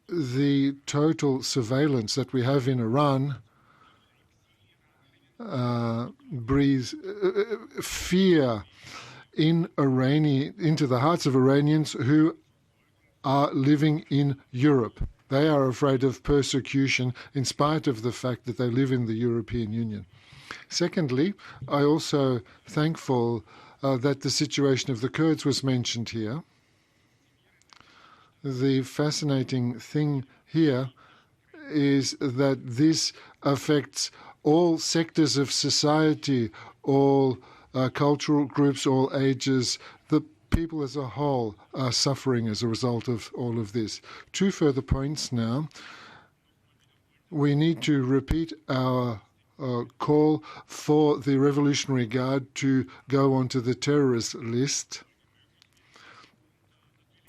the total surveillance that we have in Iran breathes fear into the hearts of Iranians who are living in Europe. They are afraid of persecution in spite of the fact that they live in the European Union. Secondly, I also thankful that the situation of the Kurds was mentioned here. The fascinating thing here is that this affects all sectors of society, all cultural groups, all ages. The people as a whole are suffering as a result of all of this. Two further points now. We need to repeat our call for the Revolutionary Guard to go onto the terrorist list.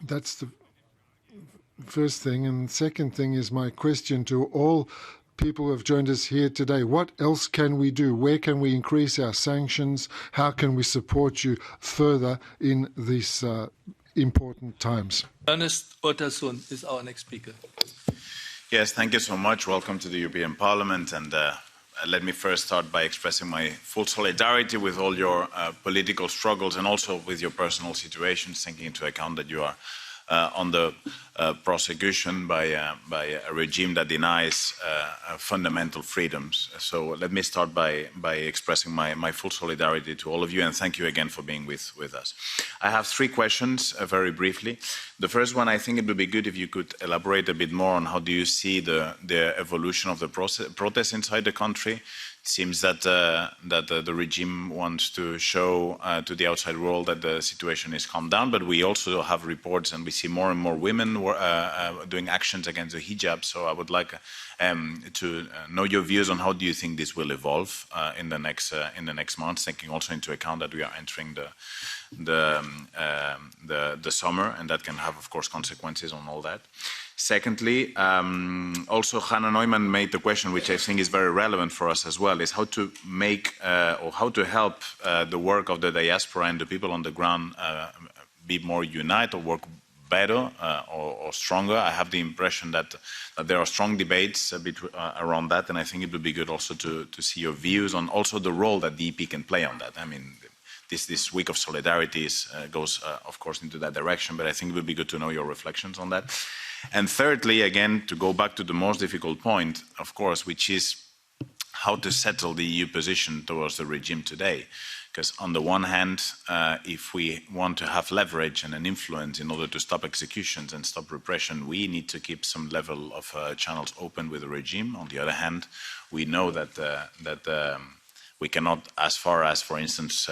That's first thing. And second thing is my question to all people who have joined us here today. What else can we do? Where can we increase our sanctions? How can we support you further in these important times? Ernest Otterson is our next speaker. Yes, thank you so much. Welcome to the European Parliament. And let me first start by expressing my full solidarity with all your political struggles and also with your personal situations, taking into account that you are under prosecution by a regime that denies fundamental freedoms. So let me start by expressing my full solidarity to all of you, and thank you again for being with us. I have three questions, very briefly. The first one, I think it would be good if you could elaborate a bit more on how do you see the evolution of the protests inside the country. It seems that the regime wants to show to the outside world that the situation is calmed down, but we also have reports and we see more and more women doing actions against the hijab. So I would like to know your views on how do you think this will evolve in the next months, taking also into account that we are entering the summer, and that can have, of course, consequences on all that. Secondly, also Hannah Neumann made the question, which I think is very relevant for us as well, is how to make or how to help the work of the diaspora and the people on the ground be more united or work better or stronger. I have the impression that there are strong debates around that, and I think it would be good also to see your views on also the role that the EP can play on that. I mean, this week of solidarity goes, of course, into that direction, but I think it would be good to know your reflections on that. And thirdly, again, to go back to the most difficult point, of course, which is how to settle the EU position towards the regime today. Because on the one hand, if we want to have leverage and an influence in order to stop executions and stop repression, we need to keep some level of channels open with the regime. On the other hand, we know that we cannot, as far as, for instance,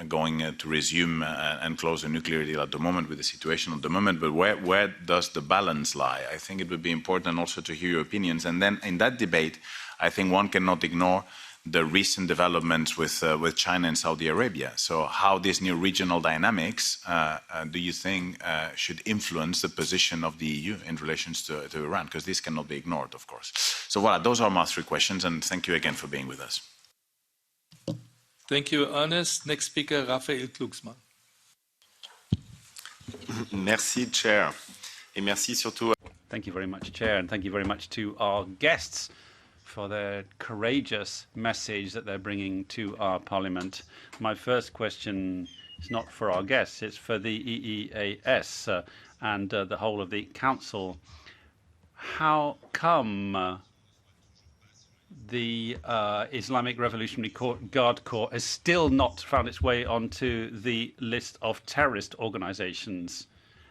going to resume and close a nuclear deal at the moment with the situation at the moment, but where does the balance lie? I think it would be important also to hear your opinions. And then in that debate, I think one cannot ignore the recent developments with China and Saudi Arabia. So how these new regional dynamics do you think should influence the position of the EU in relation to Iran? Because this cannot be ignored, of course. So voilà, those are my three questions, and thank you again for being with us. Thank you, Ernest. Next speaker, Raphael Glucksmann. Merci, Chair. Et merci surtout. Thank you very much, Chair, and thank you very much to our guests for their courageous message that they're bringing to our Parliament. My first question is not for our guests, it's for the EEAS and the whole of the Council. How come the Islamic Revolutionary Guard Corps has still not found its way onto the list of terrorist organizations?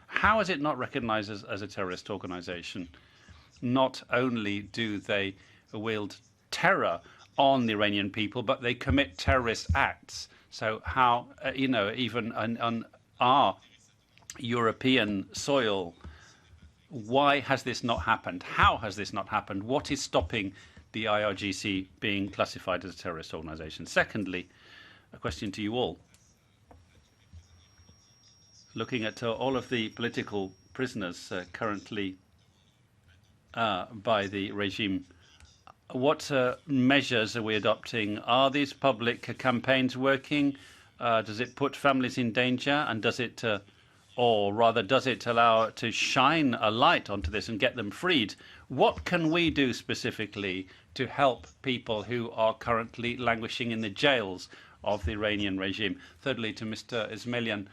How is it not recognized as a terrorist organization? Not only do they wield terror on the Iranian people, but they commit terrorist acts. So how, even on our European soil, why has this not happened? How has this not happened? What is stopping the IRGC being classified as a terrorist organization? Secondly, a question to you all. Looking at all of the political prisoners currently by the regime, what measures are we adopting? Are these public campaigns working? Does it put families in danger? And does it, or rather, does it allow to shine a light onto this and get them freed? What can we do specifically to help people who are currently languishing in the jails of the Iranian regime? Thirdly, to Mr. Esmaeilion,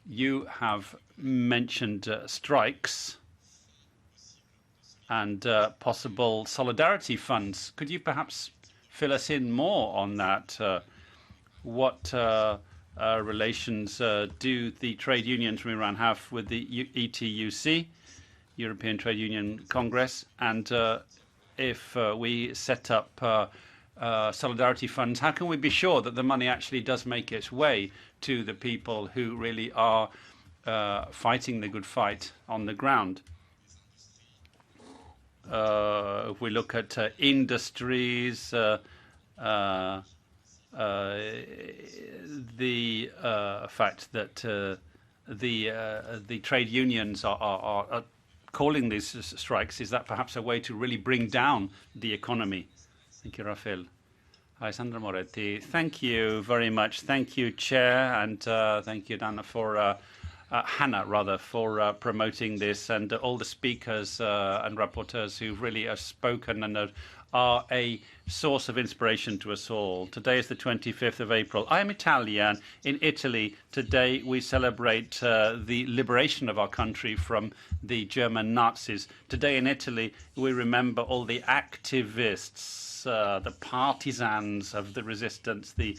you have mentioned strikes and possible solidarity funds. Could you perhaps fill us in more on that? What relations do the trade unions from Iran have with the ETUC, European Trade Union Congress? And if we set up solidarity funds, how can we be sure that the money actually does make its way to the people who really are fighting the good fight on the ground? If we look at industries, the fact that the trade unions are calling these strikes, is that perhaps a way to really bring down the economy? Thank you, Rafael. Alessandra Moretti, thank you very much. Thank you, Chair, and thank you, Hannah, for promoting this, and all the speakers and rapporteurs who really have spoken and are a source of inspiration to us all. Today is the 25th of April. I am Italian. In Italy, today we celebrate the liberation of our country from the German Nazis. Today in Italy, we remember all the activists, the partisans of the resistance, the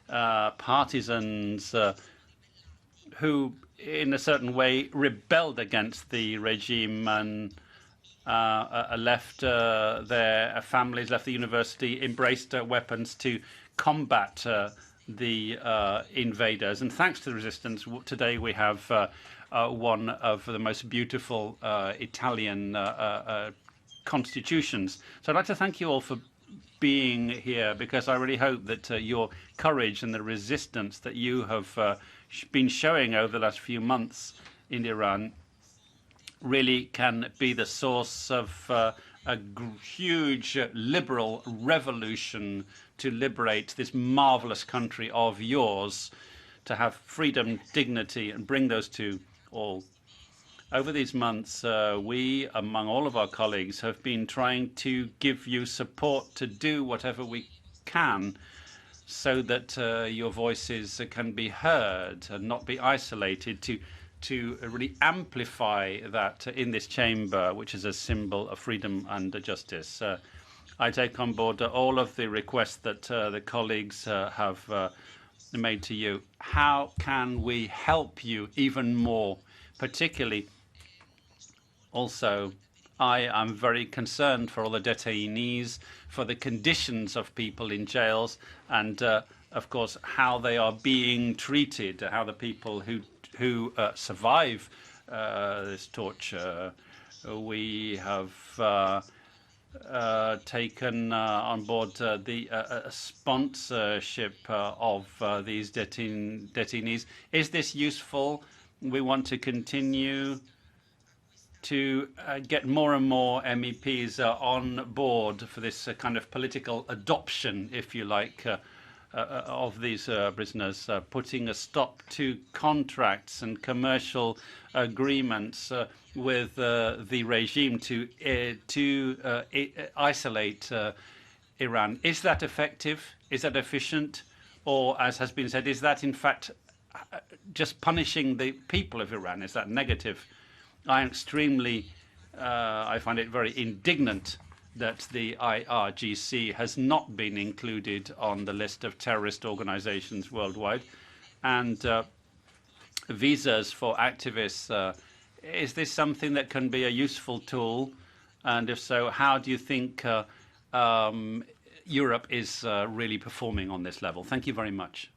partisans who, in a certain way, rebelled against the regime and left their families, left the university, embraced weapons to combat the invaders. And thanks to the resistance, today we have one of the most beautiful Italian constitutions. So I'd like to thank you all for being here, because I really hope that your courage and the resistance that you have been showing over the last few months in Iran really can be the source of a huge liberal revolution to liberate this marvelous country of yours, to have freedom, dignity, and bring those to all. Over these months, we, among all of our colleagues, have been trying to give you support to do whatever we can so that your voices can be heard and not be isolated, to really amplify that in this chamber, which is a symbol of freedom and justice. I take on board all of the requests that the colleagues have made to you. How can we help you even more? Particularly, also, I am very concerned for all the detainees, for the conditions of people in jails, and of course, how they are being treated, how the people who survive this torture. We have taken on board the sponsorship of these detainees. Is this useful? We want to continue to get more and more MEPs on board for this kind of political adoption, if you like, of these prisoners, putting a stop to contracts and commercial agreements with the regime to isolate Iran. Is that effective? Is that efficient? Or, as has been said, is that in fact just punishing the people of Iran? Is that negative? I find it very indignant that the IRGC has not been included on the list of terrorist organizations worldwide. And visas for activists, is this something that can be a useful tool? And if so, how do you think Europe is really performing on this level? Thank you very much.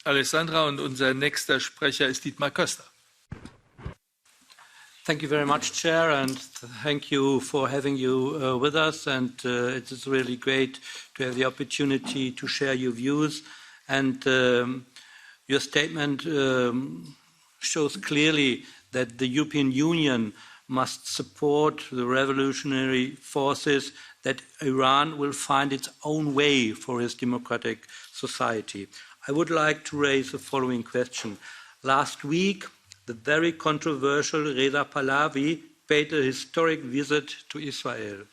Alessandra, und unser nächster Sprecher ist Dietmar Köster. Thank you very much, Chair, and thank you for having you with us. And it is really great to have the opportunity to share your views. And your statement shows clearly that the European Union must support the revolutionary forces, that Iran will find its own way for its democratic society. I would like to raise the following question. Last week, the very controversial Reza Pahlavi paid a historic visit to Israel.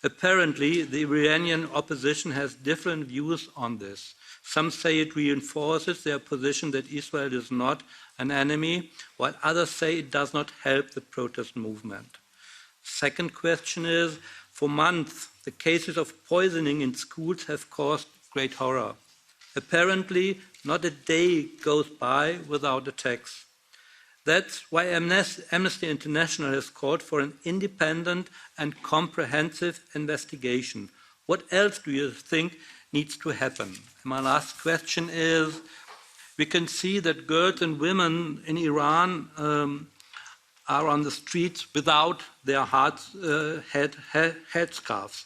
Apparently, the Iranian opposition has different views on this. Some say it reinforces their position that Israel is not an enemy, while others say it does not help the protest movement. Second question is, for months, the cases of poisoning in schools have caused great horror. Apparently, not a day goes by without attacks. That's why Amnesty International has called for an independent and comprehensive investigation. What else do you think needs to happen? And my last question is, we can see that girls and women in Iran are on the streets without their headscarves.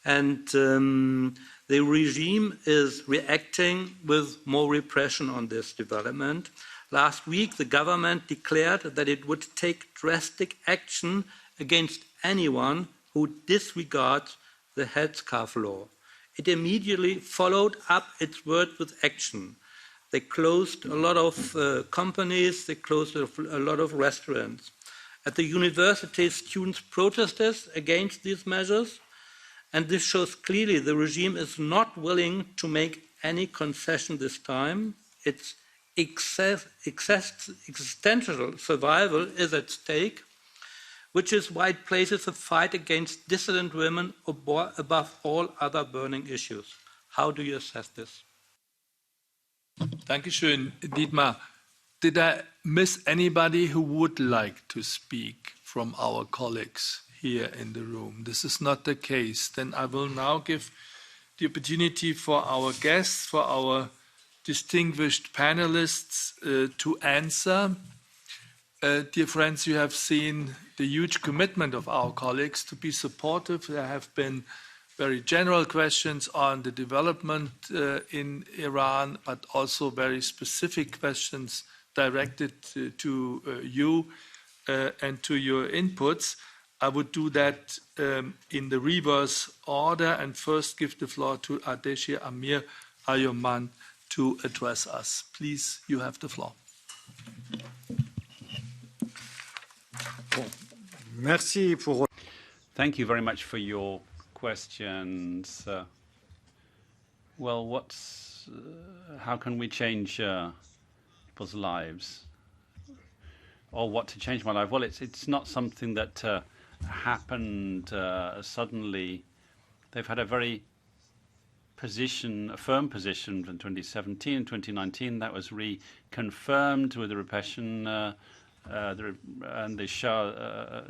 And the regime is reacting with more repression on this development. Last week, the government declared that it would take drastic action against anyone who disregards the headscarf law. It immediately followed up its word with action. They closed a lot of companies, they closed a lot of restaurants. At the university, students protested against these measures, and this shows clearly the regime is not willing to make any concession this time. Its existential survival is at stake, which is why it places a fight against dissident women above all other burning issues. How do you assess this? Dankeschön, Dietmar. Did I miss anybody who would like to speak from our colleagues here in the room? This is not the case. Then I will now give the opportunity for our guests, for our distinguished panelists to answer. Dear friends, you have seen the huge commitment of our colleagues to be supportive. There have been very general questions on the development in Iran, but also very specific questions directed to you and to your inputs. I would do that in the reverse order and first give the floor to Ardeshir, Amir, Arjomand to address us. Please, you have the floor. Thank you very much for your questions. Well, how can we change people's lives? Or what to change my life? Well, it's not something that happened suddenly. They've had a very firm position from 2017 and 2019 that was reconfirmed with the repression and the Shah.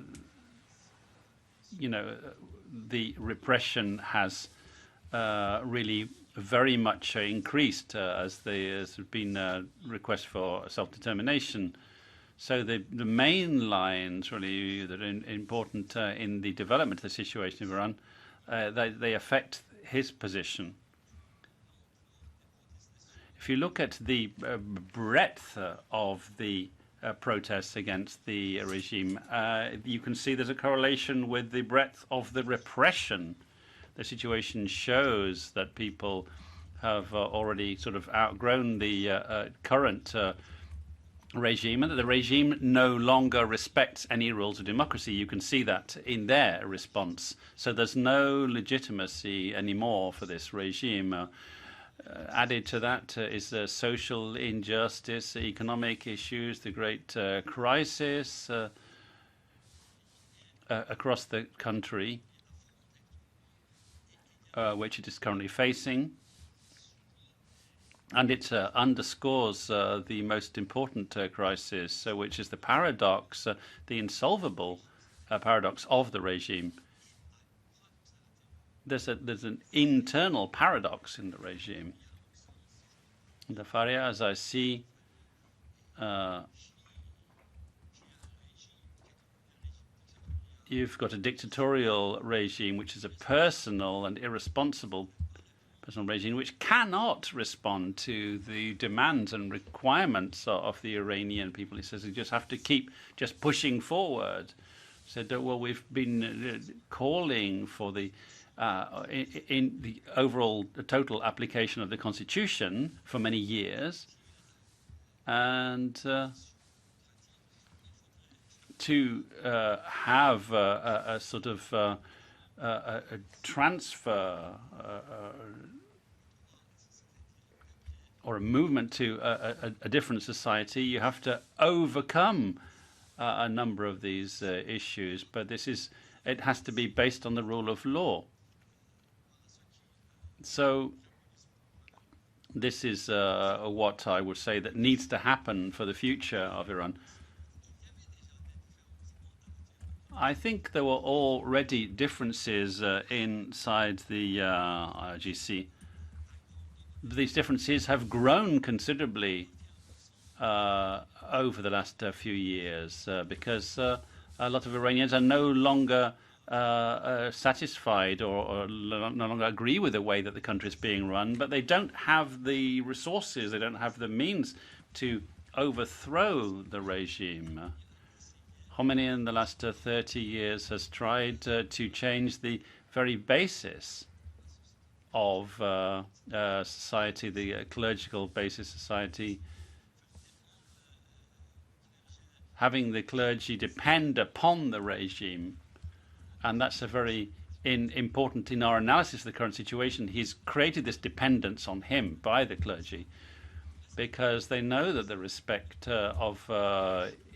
The repression has really very much increased as there's been a request for self-determination. So the main lines really that are important in the development of the situation in Iran, they affect his position. If you look at the breadth of the protests against the regime, you can see there's a correlation with the breadth of the repression. The situation shows that people have already sort of outgrown the current regime, and that the regime no longer respects any rules of democracy. You can see that in their response. So there's no legitimacy anymore for this regime. Added to that is social injustice, economic issues, the great crisis across the country, which it is currently facing. And it underscores the most important crisis, which is the paradox, the insolvable paradox of the regime. There's an internal paradox in the regime. The Faria, as I see, you've got a dictatorial regime, which is a personal and irresponsible personal regime, which cannot respond to the demands and requirements of the Iranian people. He says they just have to keep just pushing forward. Said, well, we've been calling for the in the overall total application of the Constitution for many years, and to have a sort of a transfer or a movement to a different society, you have to overcome a number of these issues. But it has to be based on the rule of law. So this is what I would say that needs to happen for the future of Iran. I think there were already differences inside the GC. These differences have grown considerably over the last few years because a lot of Iranians are no longer satisfied or no longer agree with the way that the country is being run, but they don't have the resources, they don't have the means to overthrow the regime. Khomeini in the last 30 years has tried to change the very basis of society, the clerical basis society, having the clergy depend upon the regime. And that's a very important in our analysis of the current situation. He's created this dependence on him by the clergy because they know that the respect of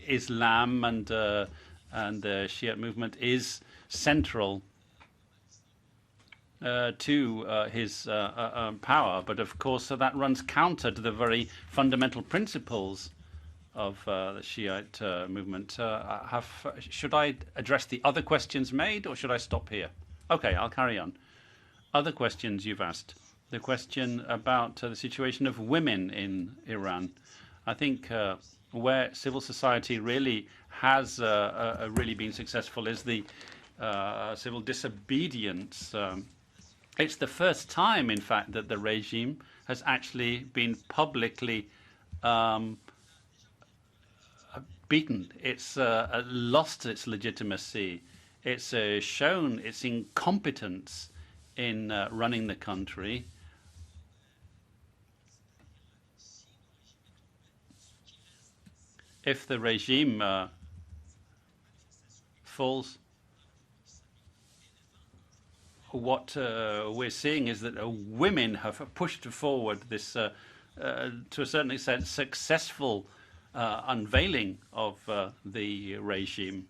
Islam and the Shiite movement is central to his power. But of course, that runs counter to the very fundamental principles of the Shiite movement. Should I address the other questions made, or should I stop here? Okay, I'll carry on. Other questions you've asked. The question about the situation of women in Iran. I think where civil society really has really been successful is the civil disobedience. It's the first time, in fact, that the regime has actually been publicly beaten. It's lost its legitimacy. It's shown its incompetence in running the country. If the regime falls, what we're seeing is that women have pushed forward this, to a certain extent, successful unveiling of the regime.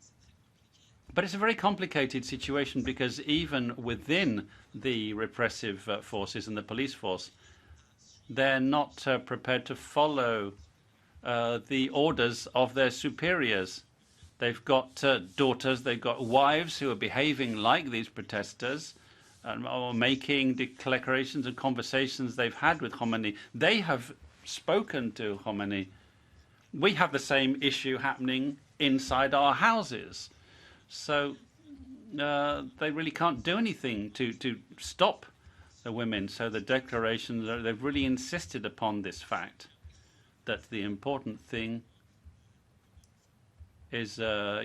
But it's a very complicated situation because even within the repressive forces and the police force, they're not prepared to follow the orders of their superiors. They've got daughters, they've got wives who are behaving like these protesters, or making declarations and conversations they've had with Khomeini. They have spoken to Khomeini. We have the same issue happening inside our houses. So they really can't do anything to stop the women. So the declarations, they've really insisted upon this fact that the important thing is, the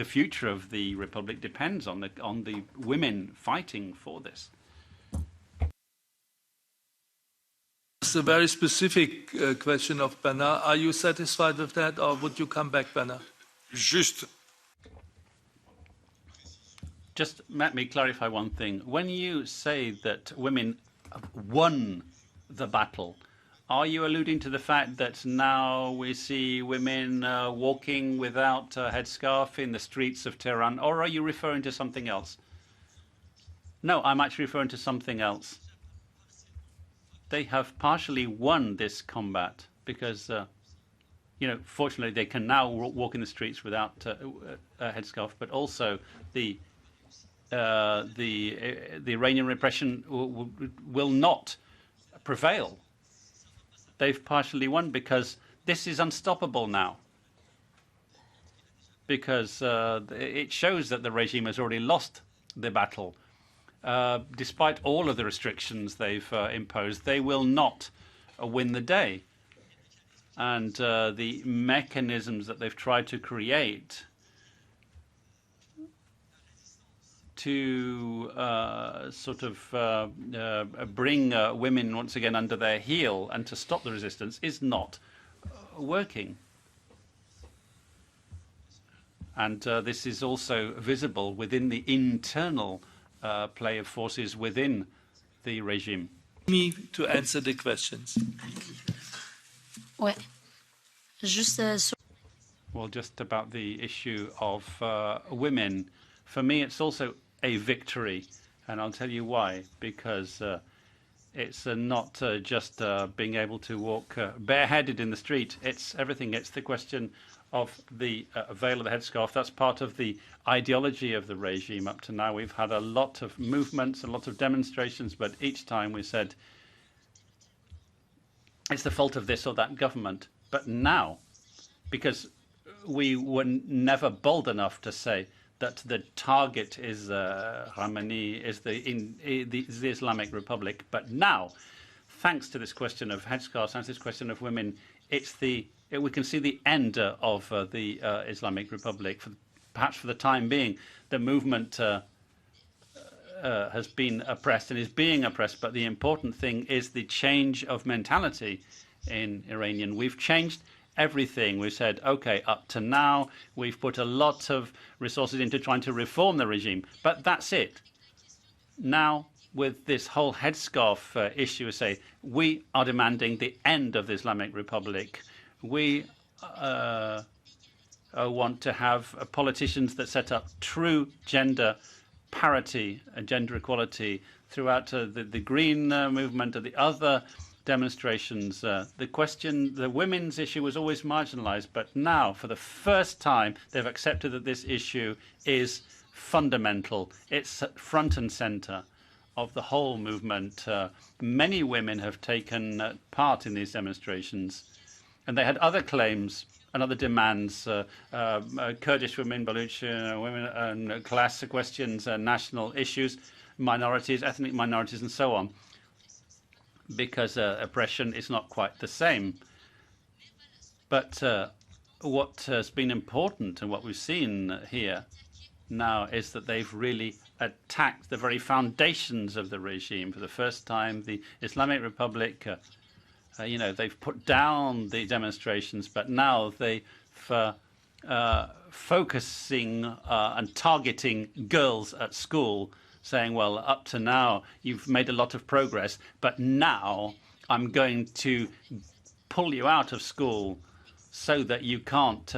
future of the republic depends on the women fighting for this. It's a very specific question of Bernard. Are you satisfied with that, or would you come back, Bernard? Just let me clarify one thing. When you say that women won the battle, are you alluding to the fact that now we see women walking without a headscarf in the streets of Tehran, or are you referring to something else? No, I'm actually referring to something else. They have partially won this combat because, fortunately they can now walk in the streets without a headscarf, but also the Iranian repression will not prevail. They've partially won because this is unstoppable now. Because it shows that the regime has already lost the battle. Despite all of the restrictions they've imposed, they will not win the day. And the mechanisms that they've tried to create to bring women once again under their heel and to stop the resistance is not working. And this is also visible within the internal play of forces within the regime. Me to answer the questions. Ouais. Well, just about the issue of women. For me, it's also a victory, and I'll tell you why. Because it's not just being able to walk bareheaded in the street. It's everything. It's the question of the veil of the headscarf. That's part of the ideology of the regime. Up to now, we've had a lot of movements, a lot of demonstrations, but each time we said it's the fault of this or that government. But now, because we were never bold enough to say that the target is Rahmani, is the Islamic Republic, but now, thanks to this question of headscarves, thanks to this question of women, we can see the end of the Islamic Republic. Perhaps for the time being, the movement has been oppressed and is being oppressed, but the important thing is the change of mentality in Iranian. We've changed everything. We've said, okay, up to now, we've put a lot of resources into trying to reform the regime, but that's it. Now, with this whole headscarf issue, say, we are demanding the end of the Islamic Republic. We want to have politicians that set up true gender parity and gender equality throughout the Green movement and the other demonstrations. The women's issue was always marginalized, but now, for the first time, they've accepted that this issue is fundamental. It's front and center of the whole movement. Many women have taken part in these demonstrations, and they had other claims and other demands, Kurdish women, Baluch women, and class questions, national issues, minorities, ethnic minorities, and so on, because oppression is not quite the same. But what has been important and what we've seen here now is that they've really attacked the very foundations of the regime. For the first time, the Islamic Republic, they've put down the demonstrations, but now they've focusing and targeting girls at school, saying, well, up to now, you've made a lot of progress, but now I'm going to pull you out of school so that you can't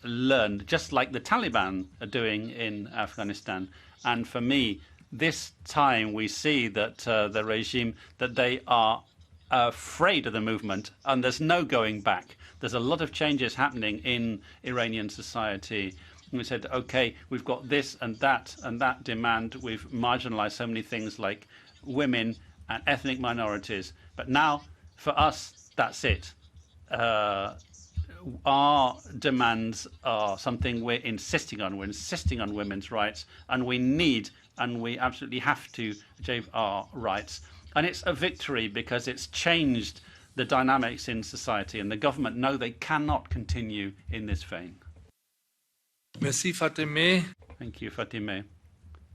learn, just like the Taliban are doing in Afghanistan. And for me, this time we see that the regime, that they are afraid of the movement, and there's no going back. There's a lot of changes happening in Iranian society. And we said, okay, we've got this and that demand. We've marginalized so many things like women and ethnic minorities. But now, for us, that's it. Our demands are something we're insisting on. We're insisting on women's rights, and we absolutely have to achieve our rights. And it's a victory because it's changed the dynamics in society, and the government know they cannot continue in this vein. Merci, Fatameh. Thank you, Fatameh.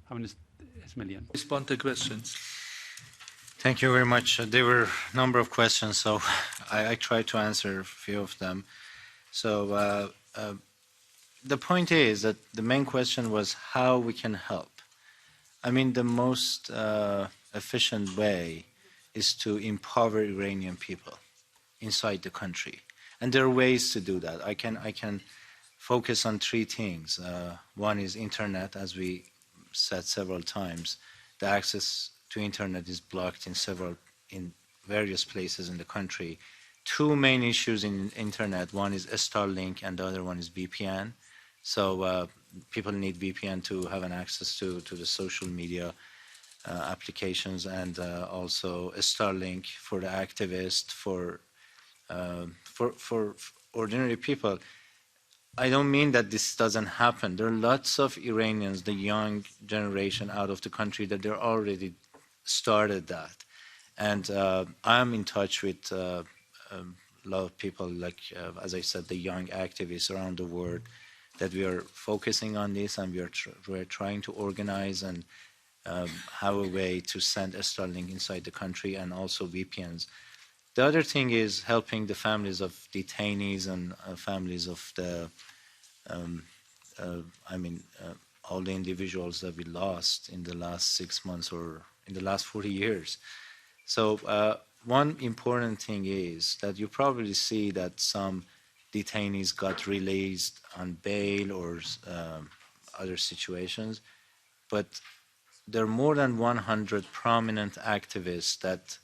Esmaeilion. Respond to questions. Thank you very much. There were a number of questions, so I tried to answer a few of them. So the point is that the main question was how we can help. I mean, the most efficient way is to empower Iranian people inside the country. And there are ways to do that. I can focus on three things. One is internet, as we said several times. The access to internet is blocked in various places in the country. Two main issues in internet. One is Starlink and the other one is VPN. So people need VPN to have an access to the social media applications, and also Starlink for the activists, for ordinary people. I don't mean that this doesn't happen. There are lots of Iranians, the young generation out of the country, that they're already started that. And I'm in touch with a lot of people, like, as I said, the young activists around the world, that we are focusing on this, and we're trying to organize and have a way to send Starlink inside the country, and also VPNs. The other thing is helping the families of detainees and families of the, all the individuals that we lost in the last 6 months or in the last 40 years. So one important thing is that you probably see that some detainees got released on bail or other situations, but there are more than 100 prominent activists that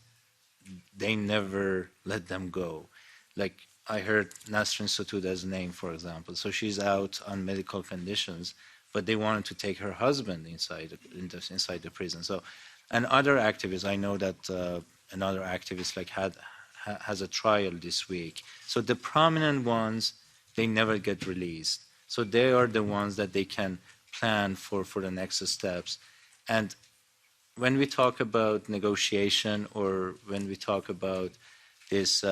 they never let them go. Like, I heard Nasrin Sotoudeh's name, for example. So she's out on medical conditions, but they wanted to take her husband inside the prison. So, and other activists, I know that another activist has a trial this week. So the prominent ones, they never get released. So they are the ones that they can plan for the next steps. And when we talk about negotiation or when we talk about this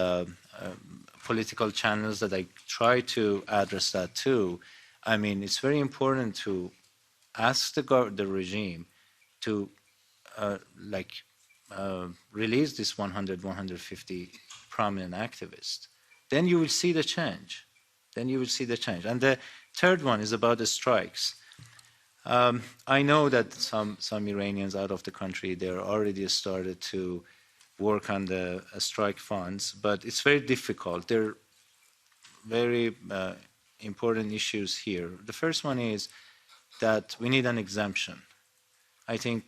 political channels that I try to address that too, I mean, it's very important to ask the regime to release this 100, 150 prominent activists. Then you will see the change. Then you will see the change. And the third one is about the strikes. I know that some Iranians out of the country, they're already started to work on the strike funds, but it's very difficult. There are very important issues here. The first one is that we need an exemption. I think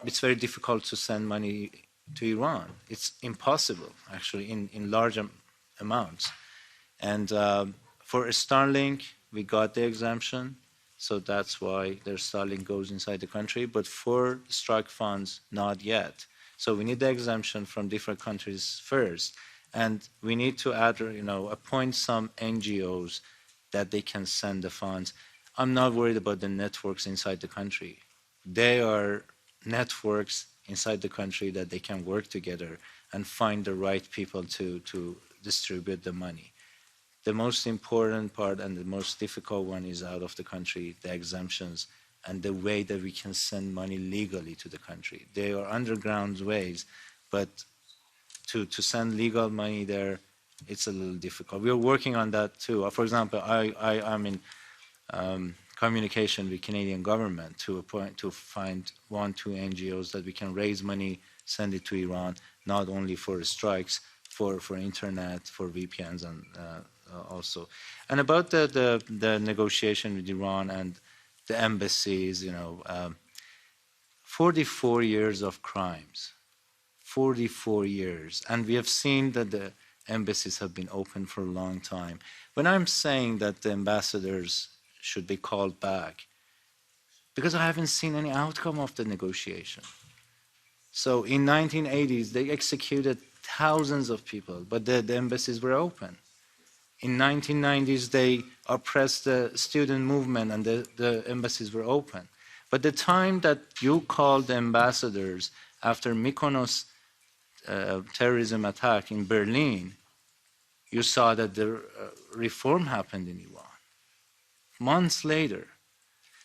it's very difficult to send money to Iran. It's impossible, actually, in large amounts. And for Starlink, we got the exemption, so that's why their Starlink goes inside the country. But for strike funds, not yet. So we need the exemption from different countries first, and we need to add, appoint some NGOs that they can send the funds. I'm not worried about the networks inside the country. They are networks inside the country that they can work together and find the right people to distribute the money. The most important part and the most difficult one is out of the country, the exemptions, and the way that we can send money legally to the country. They are underground ways, but to send legal money there, it's a little difficult. We are working on that too. For example, I'm in communication with Canadian government to find 1-2 NGOs that we can raise money, send it to Iran, not only for strikes, for internet, for VPNs, and also. And about the negotiation with Iran and the embassies, 44 years of crimes, 44 years. And we have seen that the embassies have been open for a long time. When I'm saying that the ambassadors should be called back, because I haven't seen any outcome of the negotiation. So in 1980s, they executed thousands of people, but the embassies were open. In 1990s, they oppressed the student movement and the embassies were open. But the time that you called the ambassadors after Mykonos terrorism attack in Berlin, you saw that the reform happened in Iran. Months later.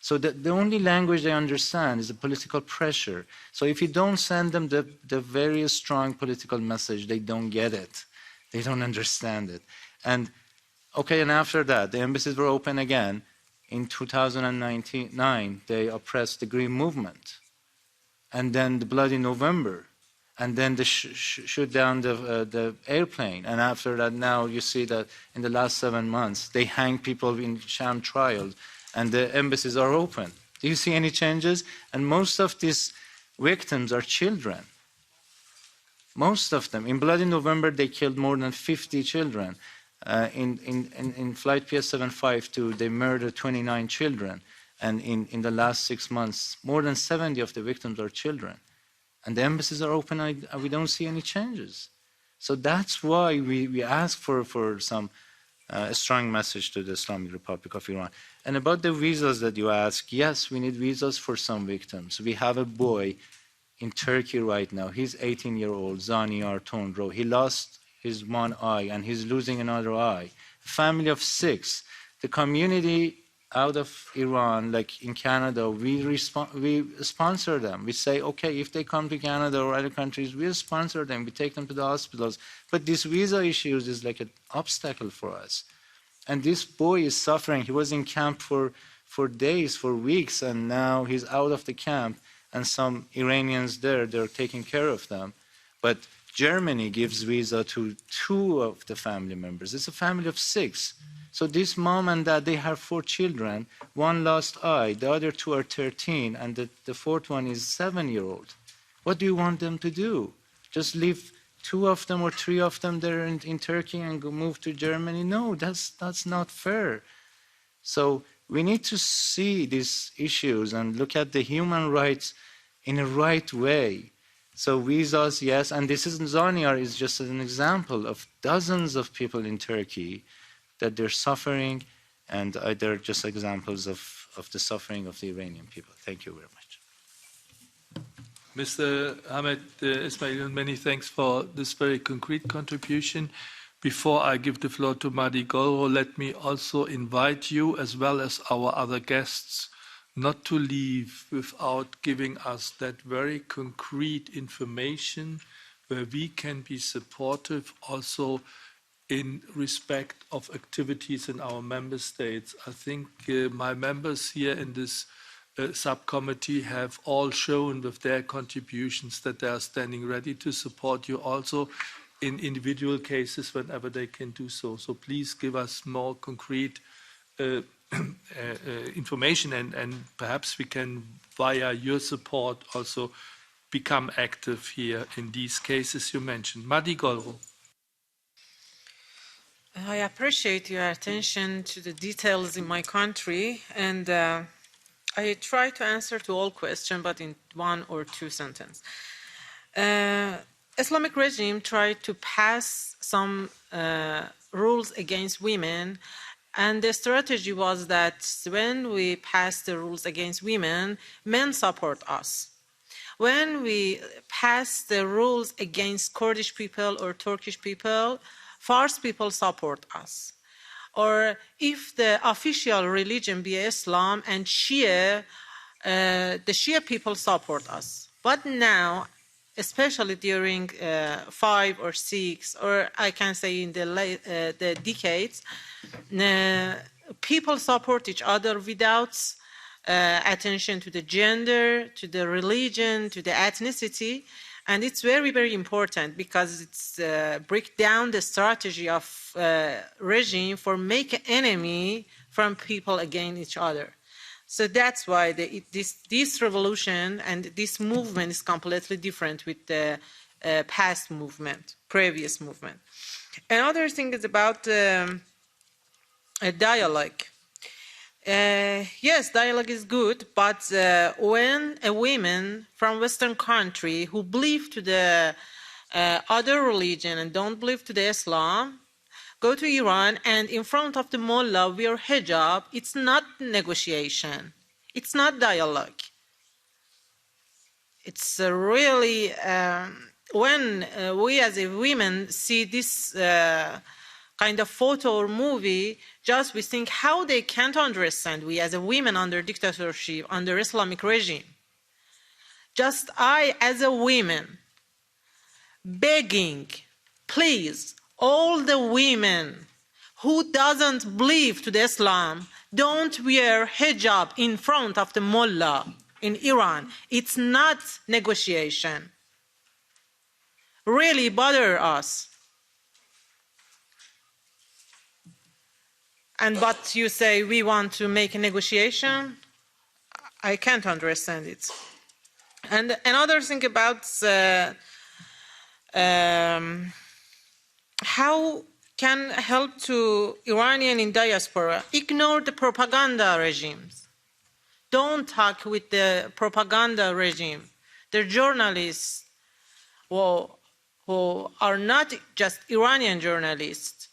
So the only language they understand is the political pressure. So if you don't send them the very strong political message, they don't get it. They don't understand it. And after that, the embassies were open again. In 2009, they oppressed the Green Movement. And then the Bloody November. And then they shoot down the airplane. And after that, now you see that in the last 7 months, they hang people in sham trials, and the embassies are open. Do you see any changes? And most of these victims are children. Most of them. In Bloody November, they killed more than 50 children. In Flight PS752, they murdered 29 children. And in the last 6 months, more than 70 of the victims are children. And the embassies are open, and we don't see any changes. So that's why we ask for some strong message to the Islamic Republic of Iran. And about the visas that you ask, yes, we need visas for some victims. We have a boy in Turkey right now. He's 18-year-old, Zaniyar Tondro. He lost his one eye, and he's losing another eye. A family of 6. The community out of Iran, like in Canada, we sponsor them. We say, okay, if they come to Canada or other countries, we'll sponsor them. We take them to the hospitals. But this visa issues is like an obstacle for us. And this boy is suffering. He was in camp for days, for weeks, and now he's out of the camp. And some Iranians there, they're taking care of them. But Germany gives visa to 2 of the family members. It's a family of 6. So this mom and dad, they have 4 children. 1 lost eye, the other 2 are 13, and the 4th one is 7-year-old. What do you want them to do? Just leave 2 of them or 3 of them there in Turkey and go move to Germany? No, that's not fair. So we need to see these issues and look at the human rights in a right way. So visas, yes, and this is Zaniyar is just an example of dozens of people in Turkey that they're suffering, and they're just examples of the suffering of the Iranian people. Thank you very much. Mr. Ahmed Esmaeilion, many thanks for this very concrete contribution. Before I give the floor to Mahdieh Golroo, let me also invite you, as well as our other guests, not to leave without giving us that very concrete information where we can be supportive also in respect of activities in our member states. I think my members here in this subcommittee have all shown with their contributions that they are standing ready to support you also in individual cases whenever they can do so. So please give us more concrete information and perhaps we can, via your support, also become active here in these cases you mentioned. Mahdieh Golroo. I appreciate your attention to the details in my country, and I try to answer to all questions, but in 1 or 2 sentences. Islamic regime tried to pass some rules against women, and the strategy was that when we pass the rules against women, men support us. When we pass the rules against Kurdish people or Turkish people, Fars people support us. Or if the official religion be Islam and Shia, the Shia people support us. But now, especially during 5 or 6, or I can say in the decades, people support each other without attention to the gender, to the religion, to the ethnicity. And it's very, very important because it's break down the strategy of regime for make an enemy from people against each other. So that's why this revolution and this movement is completely different with the past movement, previous movement. Another thing is about a dialogue. Yes, dialogue is good, but when a woman from Western country who believe to the other religion and don't believe to the Islam go to Iran and in front of the mullah wear hijab, it's not negotiation, it's not dialogue. It's really when we as a women see this kind of photo or movie, just we think how they can't understand we as a women under dictatorship, under Islamic regime. Just I as a woman begging, please, all the women who doesn't believe to the Islam, don't wear hijab in front of the mullah in Iran. It's not negotiation. Really bother us. But you say we want to make a negotiation? I can't understand it. And another thing about how can help to Iranian in diaspora ignore the propaganda regimes. Don't talk with the propaganda regime. The journalists who are not just Iranian journalists.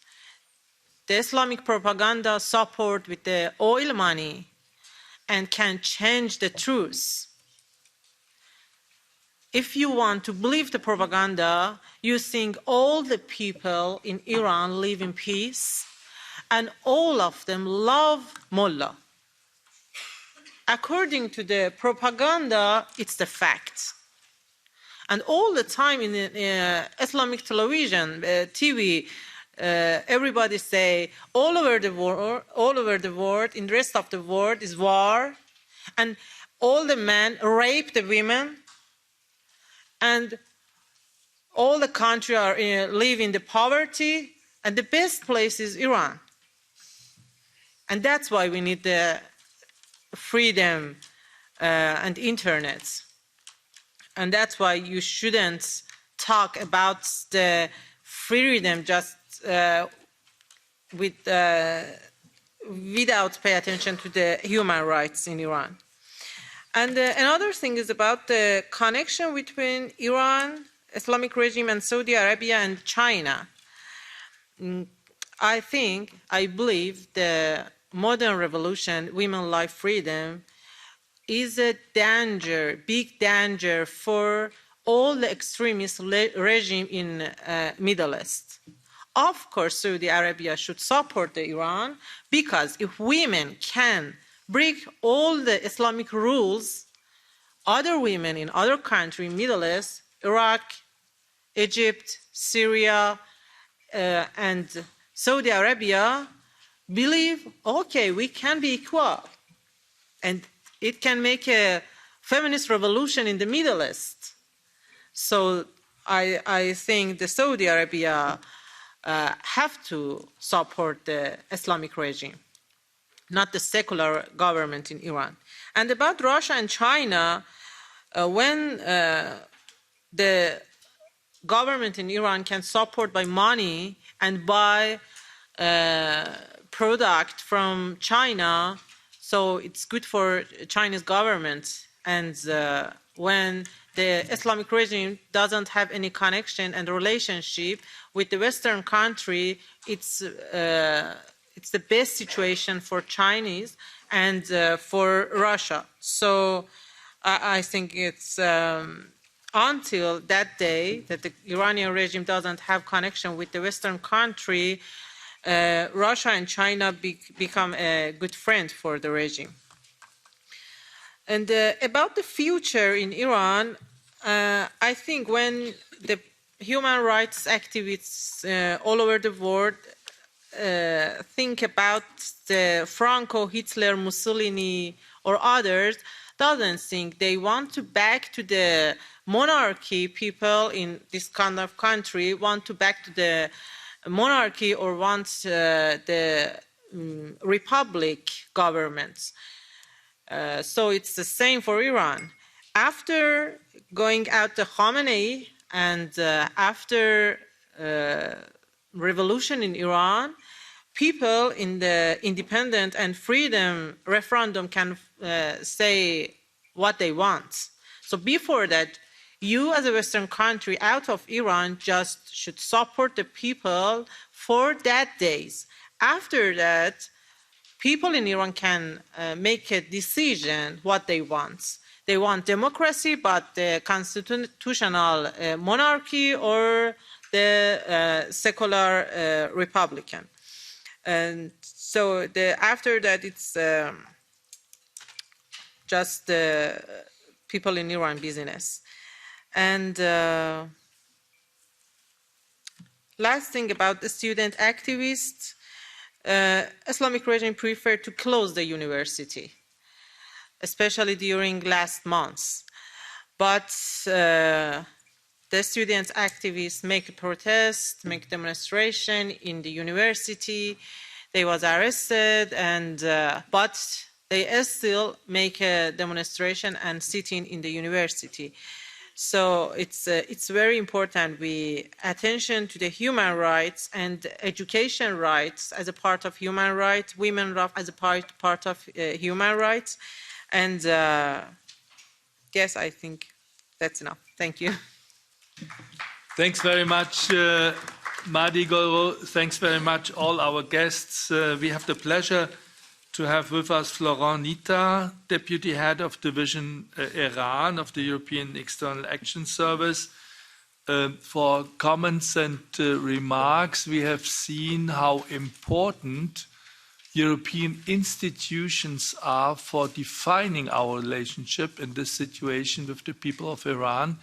The Islamic propaganda support with the oil money and can change the truth. If you want to believe the propaganda, you think all the people in Iran live in peace and all of them love mullah. According to the propaganda, it's the fact. And all the time in Islamic television, TV, everybody say all over the world, in the rest of the world is war, and all the men rape the women, and all the country are live in the poverty, and the best place is Iran. And that's why we need the freedom and internet. And that's why you shouldn't talk about the freedom just without pay attention to the human rights in Iran. And another thing is about the connection between Iran, Islamic regime, and Saudi Arabia and China. I believe the modern revolution, women life freedom, is a danger, big danger for all the extremist regime in Middle East. Of course, Saudi Arabia should support Iran, because if women can break all the Islamic rules, other women in other countries, Middle East, Iraq, Egypt, Syria, and Saudi Arabia believe, okay, we can be equal, and it can make a feminist revolution in the Middle East. So I think the Saudi Arabia have to support the Islamic regime, not the secular government in Iran. And about Russia and China, when the government in Iran can support by money and buy product from China, so it's good for Chinese government. And when the Islamic regime doesn't have any connection and relationship with the Western country, it's the best situation for Chinese and for Russia. So I think it's until that day that the Iranian regime doesn't have connection with the Western country, Russia and China become a good friend for the regime. And about the future in Iran, I think when the human rights activists all over the world think about the Franco, Hitler, Mussolini, or others, doesn't think they want to back to the monarchy. People in this kind of country want to back to the monarchy or want the republic governments. So it's the same for Iran. After going out the Khamenei and after revolution in Iran, people in the independent and freedom referendum can say what they want. So before that, you as a Western country out of Iran just should support the people for that days. After that, people in Iran can make a decision what they want. They want democracy, but the constitutional monarchy or the secular republican. And so after that, it's just people in Iran business. And last thing about the student activists, Islamic regime preferred to close the university, especially during last months. But the students activists make a protest, make demonstration in the university. They was arrested, and but they still make a demonstration and sitting in the university. So it's very important we attention to the human rights and education rights as a part of human rights, women as a part of human rights, and yes, I think that's enough. Thank you. Thanks very much, Mahdieh, Golroo. Thanks very much, all our guests. We have the pleasure to have with us Florent Nita, Deputy Head of Division Iran of the European External Action Service. For comments and remarks, we have seen how important European institutions are for defining our relationship in this situation with the people of Iran.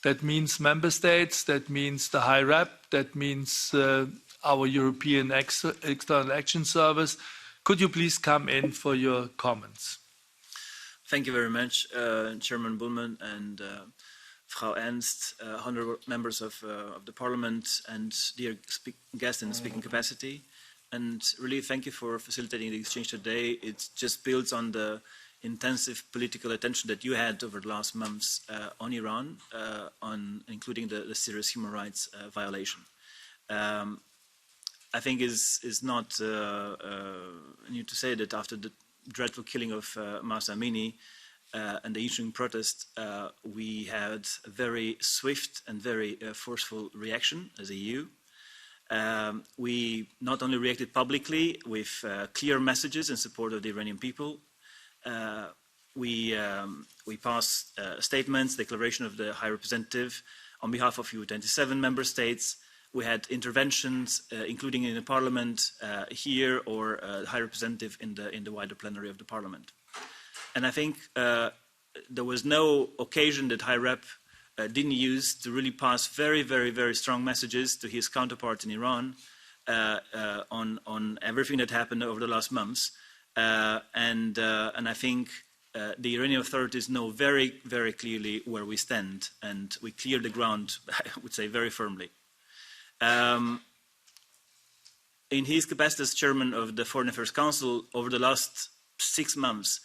That means member states, that means the High Rep, that means our European External Action Service. Could you please come in for your comments? Thank you very much, Chairman Bullman and Frau Ernst, honourable members of the Parliament and dear guests in the speaking capacity. And really thank you for facilitating the exchange today. It just builds on the intensive political attention that you had over the last months on Iran, on including the serious human rights violation. I think is not new to say that after the dreadful killing of Mahsa Amini and the ensuing protest, we had a very swift and very forceful reaction as a EU. We not only reacted publicly with clear messages in support of the Iranian people, we passed statements, declaration of the High Representative on behalf of EU27 member states. We had interventions, including in the Parliament here, or High Representative in the wider plenary of the Parliament. And I think there was no occasion that High Rep didn't use to really pass very, very, very strong messages to his counterpart in Iran on everything that happened over the last months. And I think the Iranian authorities know very, very clearly where we stand, and we clear the ground, I would say, very firmly. In his capacity as chairman of the Foreign Affairs Council, over the last 6 months,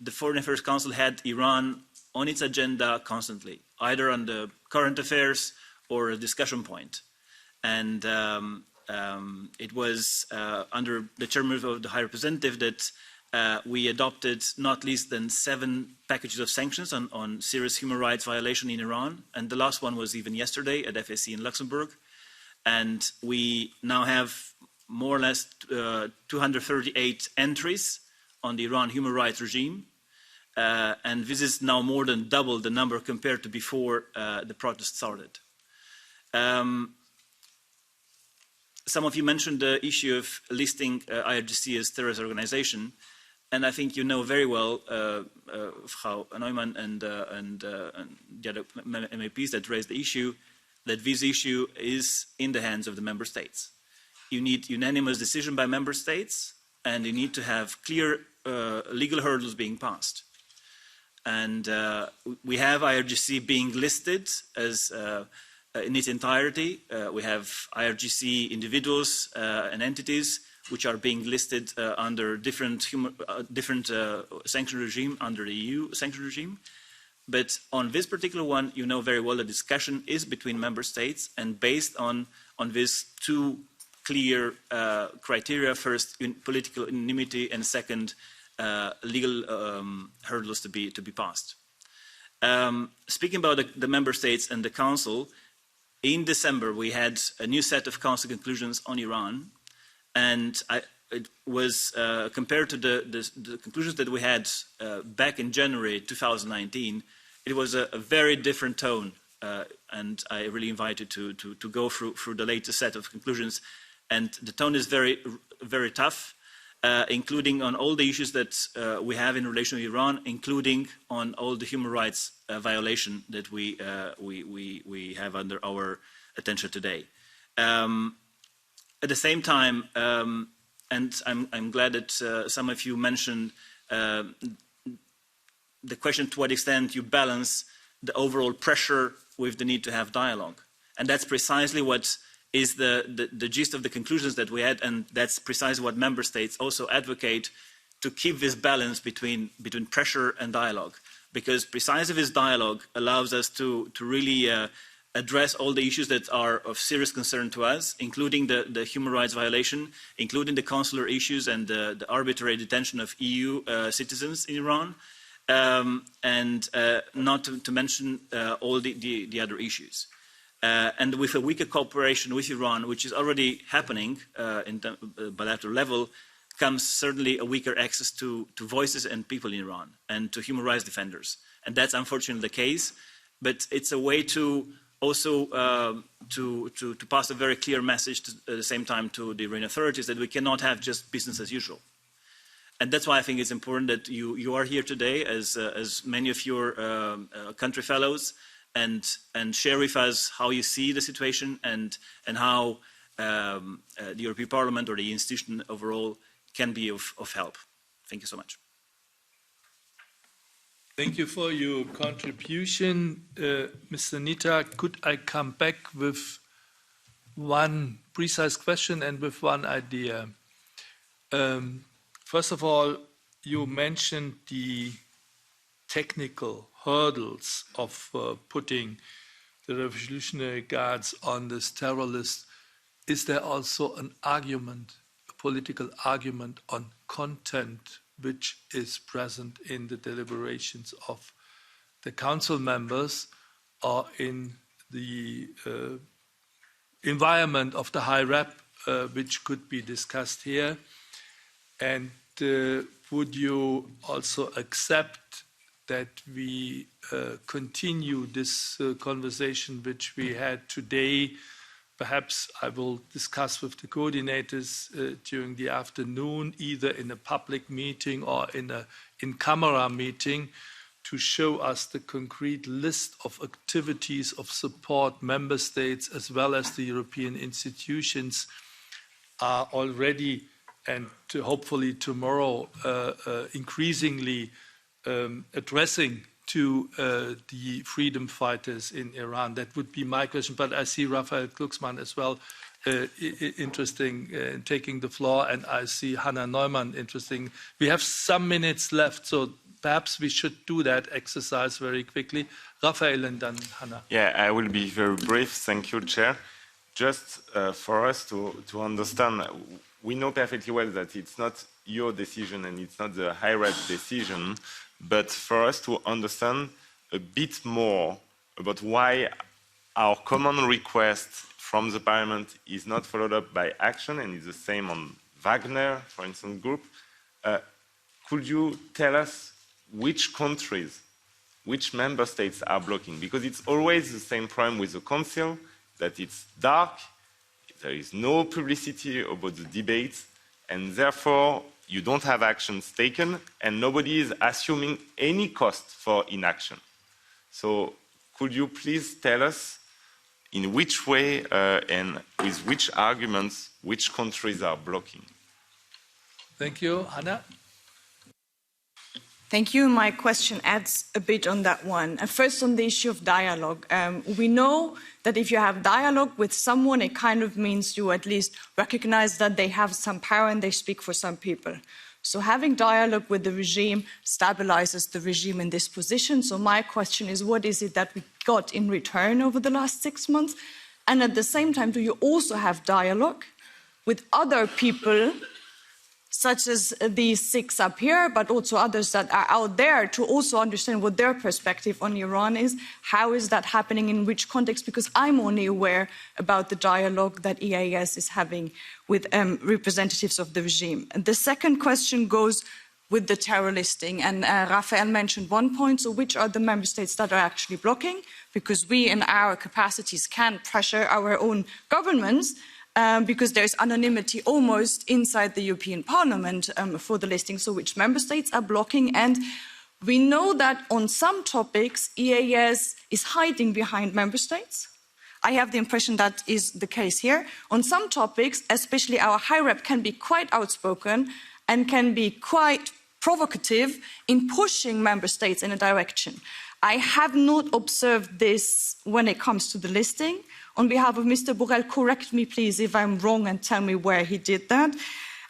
the Foreign Affairs Council had Iran on its agenda constantly, either on the current affairs or a discussion point. And it was under the chairman of the High Representative that we adopted not less than 7 packages of sanctions on serious human rights violation in Iran. And the last one was even yesterday at FAC in Luxembourg. And we now have more or less 238 entries on the Iran human rights regime. And this is now more than double the number compared to before the protest started. Some of you mentioned the issue of listing IRGC as terrorist organization. And I think you know very well, Frau Neumann and the other MEPs that raised the issue, that this issue is in the hands of the member states. You need unanimous decision by member states, and you need to have clear legal hurdles being passed. And we have IRGC being listed as in its entirety. We have IRGC individuals and entities which are being listed under different sanction regime, under the EU sanction regime. But on this particular one, you know very well the discussion is between member states, and based on these 2 clear criteria: first, political unanimity, and second, legal hurdles to be passed. Speaking about the member states and the Council, in December we had a new set of Council conclusions on Iran, and it was compared to the conclusions that we had back in January 2019. It was a very different tone, and I really invite you to go through the latest set of conclusions. And the tone is very, very tough, including on all the issues that we have in relation to Iran, including on all the human rights violation that we have under our attention today. At the same time, and I'm glad that some of you mentioned the question to what extent you balance the overall pressure with the need to have dialogue. And that's precisely what is the gist of the conclusions that we had, and that's precisely what member states also advocate, to keep this balance between pressure and dialogue. Because precisely this dialogue allows us to really address all the issues that are of serious concern to us, including the human rights violation, including the consular issues and the arbitrary detention of EU citizens in Iran, and not to mention all the other issues. And with a weaker cooperation with Iran, which is already happening in the bilateral level, comes certainly a weaker access to voices and people in Iran and to human rights defenders. And that's unfortunately the case, but it's a way to also to pass a very clear message at the same time to the Iranian authorities that we cannot have just business as usual. And that's why I think it's important that you are here today as many of your country fellows, and share with us how you see the situation and how the European Parliament or the institution overall can be of help. Thank you so much. Thank you for your contribution. Mr. Nita, could I come back with one precise question and with one idea? First of all, you mentioned the technical hurdles of putting the Revolutionary Guards on this terror list. Is there also an argument, a political argument on content which is present in the deliberations of the council members or in the environment of the High Rep, which could be discussed here? And would you also accept that we continue this conversation which we had today. Perhaps I will discuss with the coordinators during the afternoon, either in a public meeting or in a in-camera meeting, to show us the concrete list of activities of support member states as well as the European institutions are already and hopefully tomorrow increasingly addressing to the freedom fighters in Iran. That would be my question, but I see Raphael Glucksmann as well interesting in taking the floor, and I see Hannah Neumann interesting. We have some minutes left, so perhaps we should do that exercise very quickly. Raphael and then Hannah. Yeah, I will be very brief. Thank you, Chair. Just for us to understand, we know perfectly well that it's not your decision and it's not the High Rep decision, but for us to understand a bit more about why our common request from the Parliament is not followed up by action, and it's the same on Wagner, for instance, group. Could you tell us which countries, which member states are blocking? Because it's always the same problem with the Council, that it's dark, there is no publicity about the debates, and therefore you don't have actions taken, and nobody is assuming any cost for inaction. So could you please tell us in which way and with which arguments which countries are blocking? Thank you. Hannah? Thank you. My question adds a bit on that one. First, on the issue of dialogue. We know that if you have dialogue with someone, it kind of means you at least recognize that they have some power and they speak for some people. So having dialogue with the regime stabilizes the regime in this position. So my question is, what is it that we got in return over the last 6 months? And at the same time, do you also have dialogue with other people, such as these 6 up here, but also others that are out there, to also understand what their perspective on Iran is? How is that happening, in which context? Because I'm only aware about the dialogue that EAS is having with representatives of the regime. And the second question goes with the terror listing. And Raphael mentioned one point, so which are the member states that are actually blocking? Because we, in our capacities, can pressure our own governments, because there's anonymity almost inside the European Parliament for the listing. So which member states are blocking? And we know that on some topics, EAS is hiding behind member states. I have the impression that is the case here. On some topics, especially our High Rep can be quite outspoken and can be quite provocative in pushing member states in a direction. I have not observed this when it comes to the listing. On behalf of Mr. Borrell, correct me please if I'm wrong and tell me where he did that.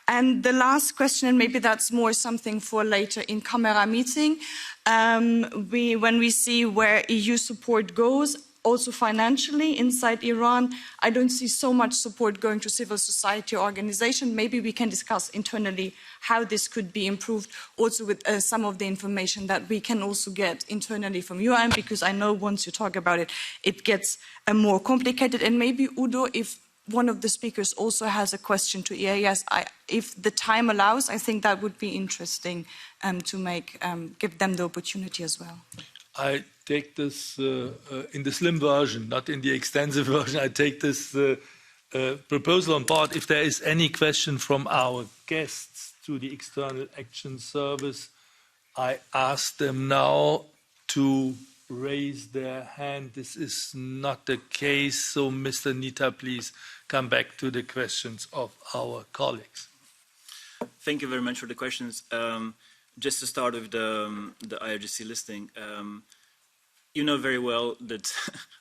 And the last question, and maybe that's more something for later in camera meeting, when we see where EU support goes, also financially inside Iran, I don't see so much support going to civil society organizations. Maybe we can discuss internally how this could be improved, also with some of the information that we can also get internally from UN, because I know once you talk about it, it gets more complicated. And maybe, Udo, if one of the speakers also has a question to EAS, if the time allows, I think that would be interesting to give them the opportunity as well. I take this in the slim version, not in the extensive version. I take this proposal on board. If there is any question from our guests to the External Action Service, I ask them now to raise their hand. This is not the case. So, Mr. Nita, please come back to the questions of our colleagues. Thank you very much for the questions. Just to start with the IRGC listing, you know very well that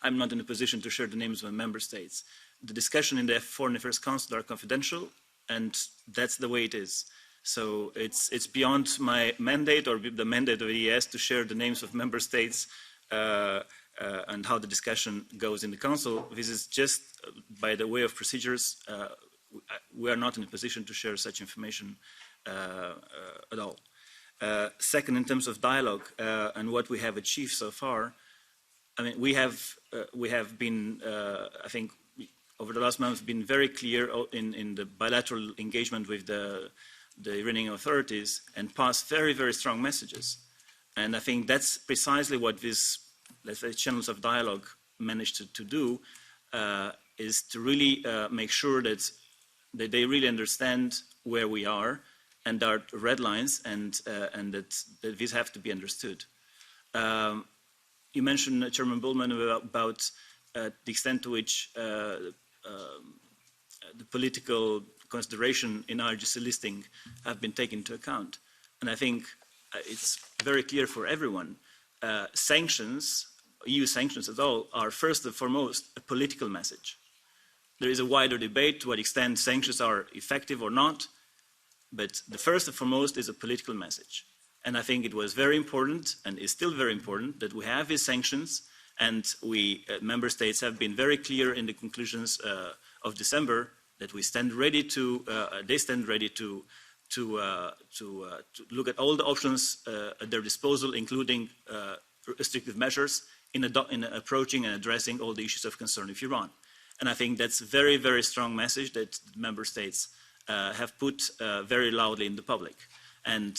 I'm not in a position to share the names of member states. The discussion in the Foreign Affairs Council are confidential, and that's the way it is. So it's beyond my mandate or the mandate of EES to share the names of member states and how the discussion goes in the Council. This is just by the way of procedures. We are not in a position to share such information at all. Second, in terms of dialogue and what we have achieved so far, I mean, we have been, I think, over the last month, been very clear in the bilateral engagement with the Iranian authorities and passed very, very strong messages. And I think that's precisely what these, let's say, channels of dialogue managed to do, is to really make sure that they really understand where we are and our red lines, and that these have to be understood. You mentioned, Chairman Bullman, about the extent to which the political consideration in RGC listing have been taken into account. And I think it's very clear for everyone, sanctions, EU sanctions at all, are first and foremost a political message. There is a wider debate to what extent sanctions are effective or not, but the first and foremost is a political message. And I think it was very important, and is still very important, that we have these sanctions, and we, member states, have been very clear in the conclusions of December that we stand ready to, they stand ready to look at all the options at their disposal, including restrictive measures in approaching and addressing all the issues of concern with Iran. And I think that's a very, very strong message that member states have put very loudly in the public. And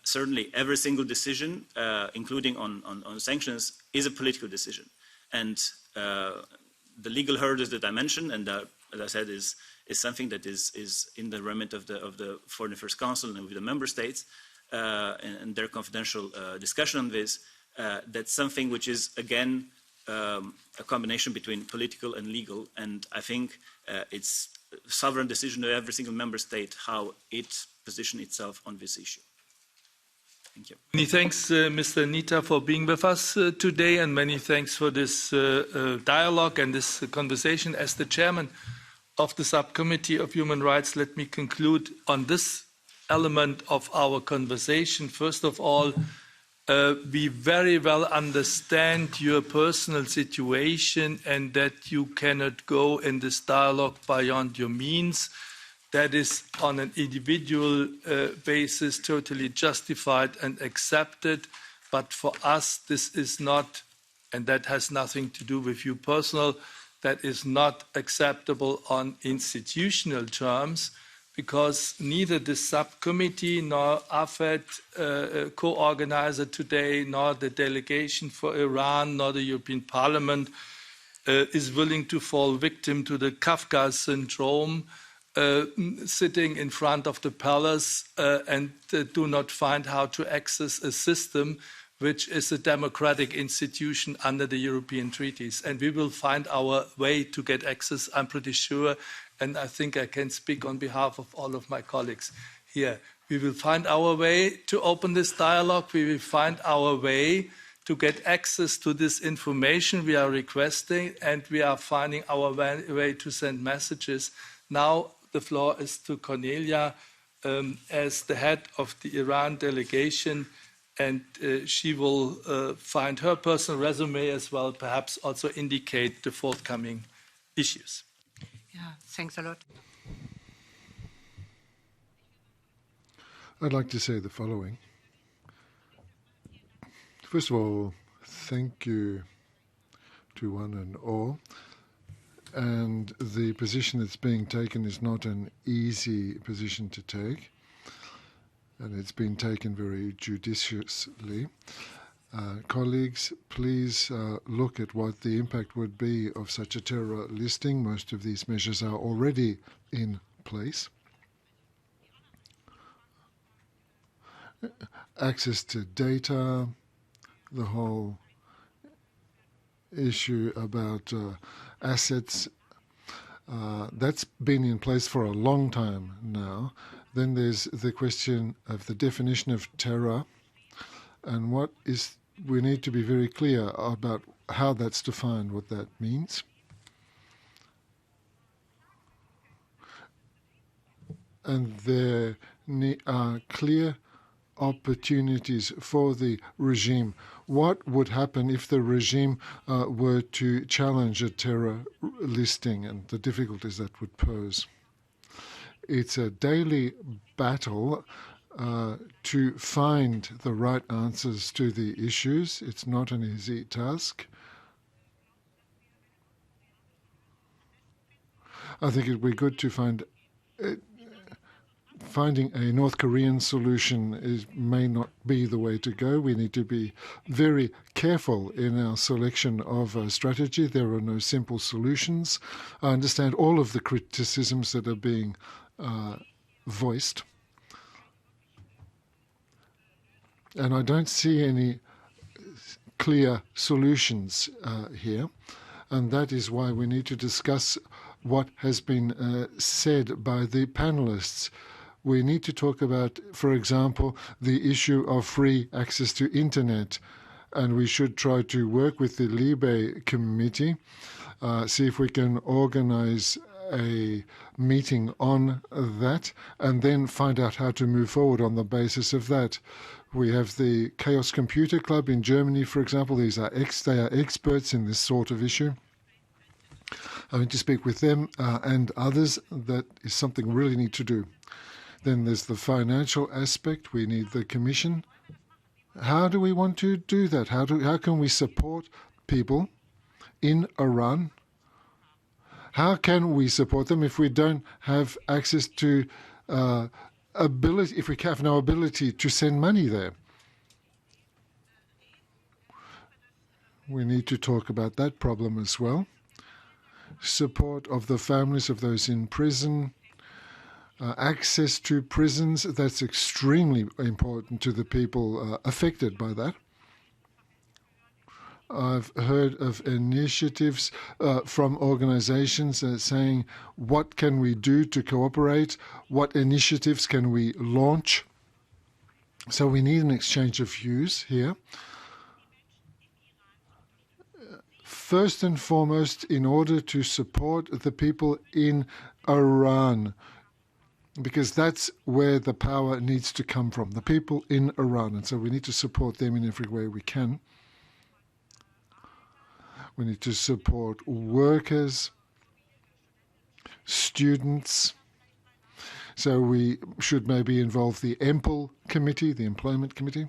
certainly every single decision, including on sanctions, is a political decision. And the legal hurdles that I mentioned, and as I said, is something that is in the remit of the Foreign Affairs Council and with the member states, and their confidential discussion on this. That's something which is, again, a combination between political and legal, and I think it's a sovereign decision of every single member state how it positions itself on this issue. Thank you. Many thanks, Mr. Nita, for being with us today, and many thanks for this dialogue and this conversation. As the chairman of the Subcommittee of Human Rights, let me conclude on this element of our conversation. First of all, we very well understand your personal situation and that you cannot go in this dialogue beyond your means. That is on an individual basis totally justified and accepted. But for us, this is not, and that has nothing to do with you personal, that is not acceptable on institutional terms, because neither the subcommittee nor AFET co-organizer today, nor the delegation for Iran, nor the European Parliament is willing to fall victim to the Kafka syndrome, sitting in front of the palace and do not find how to access a system which is a democratic institution under the European treaties. And we will find our way to get access, I'm pretty sure, and I think I can speak on behalf of all of my colleagues here. We will find our way to open this dialogue. We will find our way to get access to this information we are requesting, and we are finding our way to send messages. Now the floor is to Cornelia as the head of the Iran delegation, and she will find her personal resume as well, perhaps also indicate the forthcoming issues. Yeah, thanks a lot. I'd like to say the following. First of all, thank you to one and all. And the position that's being taken is not an easy position to take, and it's been taken very judiciously. Colleagues, please look at what the impact would be of such a terror listing. Most of these measures are already in place. Access to data, the whole issue about assets, that's been in place for a long time now. Then there's the question of the definition of terror, and we need to be very clear about how that's defined, what that means. And there are clear opportunities for the regime. What would happen if the regime were to challenge a terror listing and the difficulties that would pose? It's a daily battle to find the right answers to the issues. It's not an easy task. I think it would be good to find finding a North Korean solution may not be the way to go. We need to be very careful in our selection of a strategy. There are no simple solutions. I understand all of the criticisms that are being voiced. And I don't see any clear solutions here. And that is why we need to discuss what has been said by the panelists. We need to talk about, for example, the issue of free access to internet. And we should try to work with the Libe committee, see if we can organize a meeting on that, and then find out how to move forward on the basis of that. We have the Chaos Computer Club in Germany, for example. They are experts in this sort of issue. I need to speak with them and others. That is something we really need to do. Then there's the financial aspect. We need the Commission. How do we want to do that? How can we support people in Iran? How can we support them if we don't have access to ability, if we have no ability to send money there? We need to talk about that problem as well. Support of the families of those in prison, access to prisons, that's extremely important to the people affected by that. I've heard of initiatives from organizations saying, what can we do to cooperate? What initiatives can we launch? So we need an exchange of views here. First and foremost, in order to support the people in Iran, because that's where the power needs to come from, the people in Iran. And so we need to support them in every way we can. We need to support workers, students. So we should maybe involve the EMPL committee, the employment committee.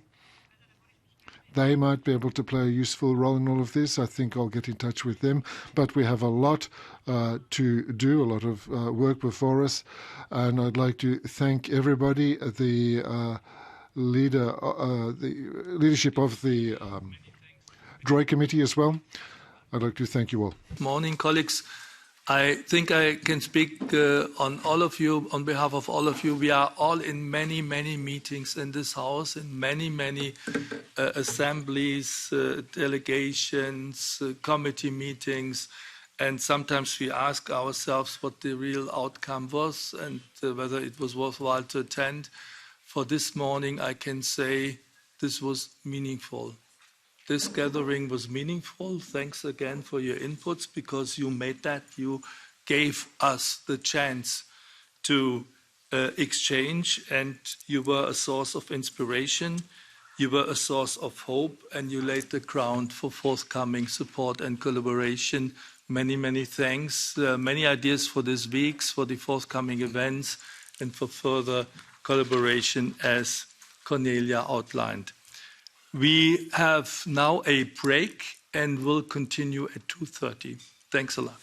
They might be able to play a useful role in all of this. I think I'll get in touch with them. But we have a lot to do, a lot of work before us. And I'd like to thank everybody, the leadership of the DROI committee as well. I'd like to thank you all. Morning, colleagues. I think I can speak on all of you, on behalf of all of you. We are all in many, many meetings in this House, in many, many assemblies, delegations, committee meetings. And sometimes we ask ourselves what the real outcome was and whether it was worthwhile to attend. For this morning, I can say this was meaningful. This gathering was meaningful. Thanks again for your inputs, because you made that. You gave us the chance to exchange, and you were a source of inspiration. You were a source of hope, and you laid the ground for forthcoming support and collaboration. Many, many thanks. Many ideas for these weeks, for the forthcoming events, and for further collaboration, as Cornelia outlined. We have now a break and will continue at 2:30. Thanks a lot.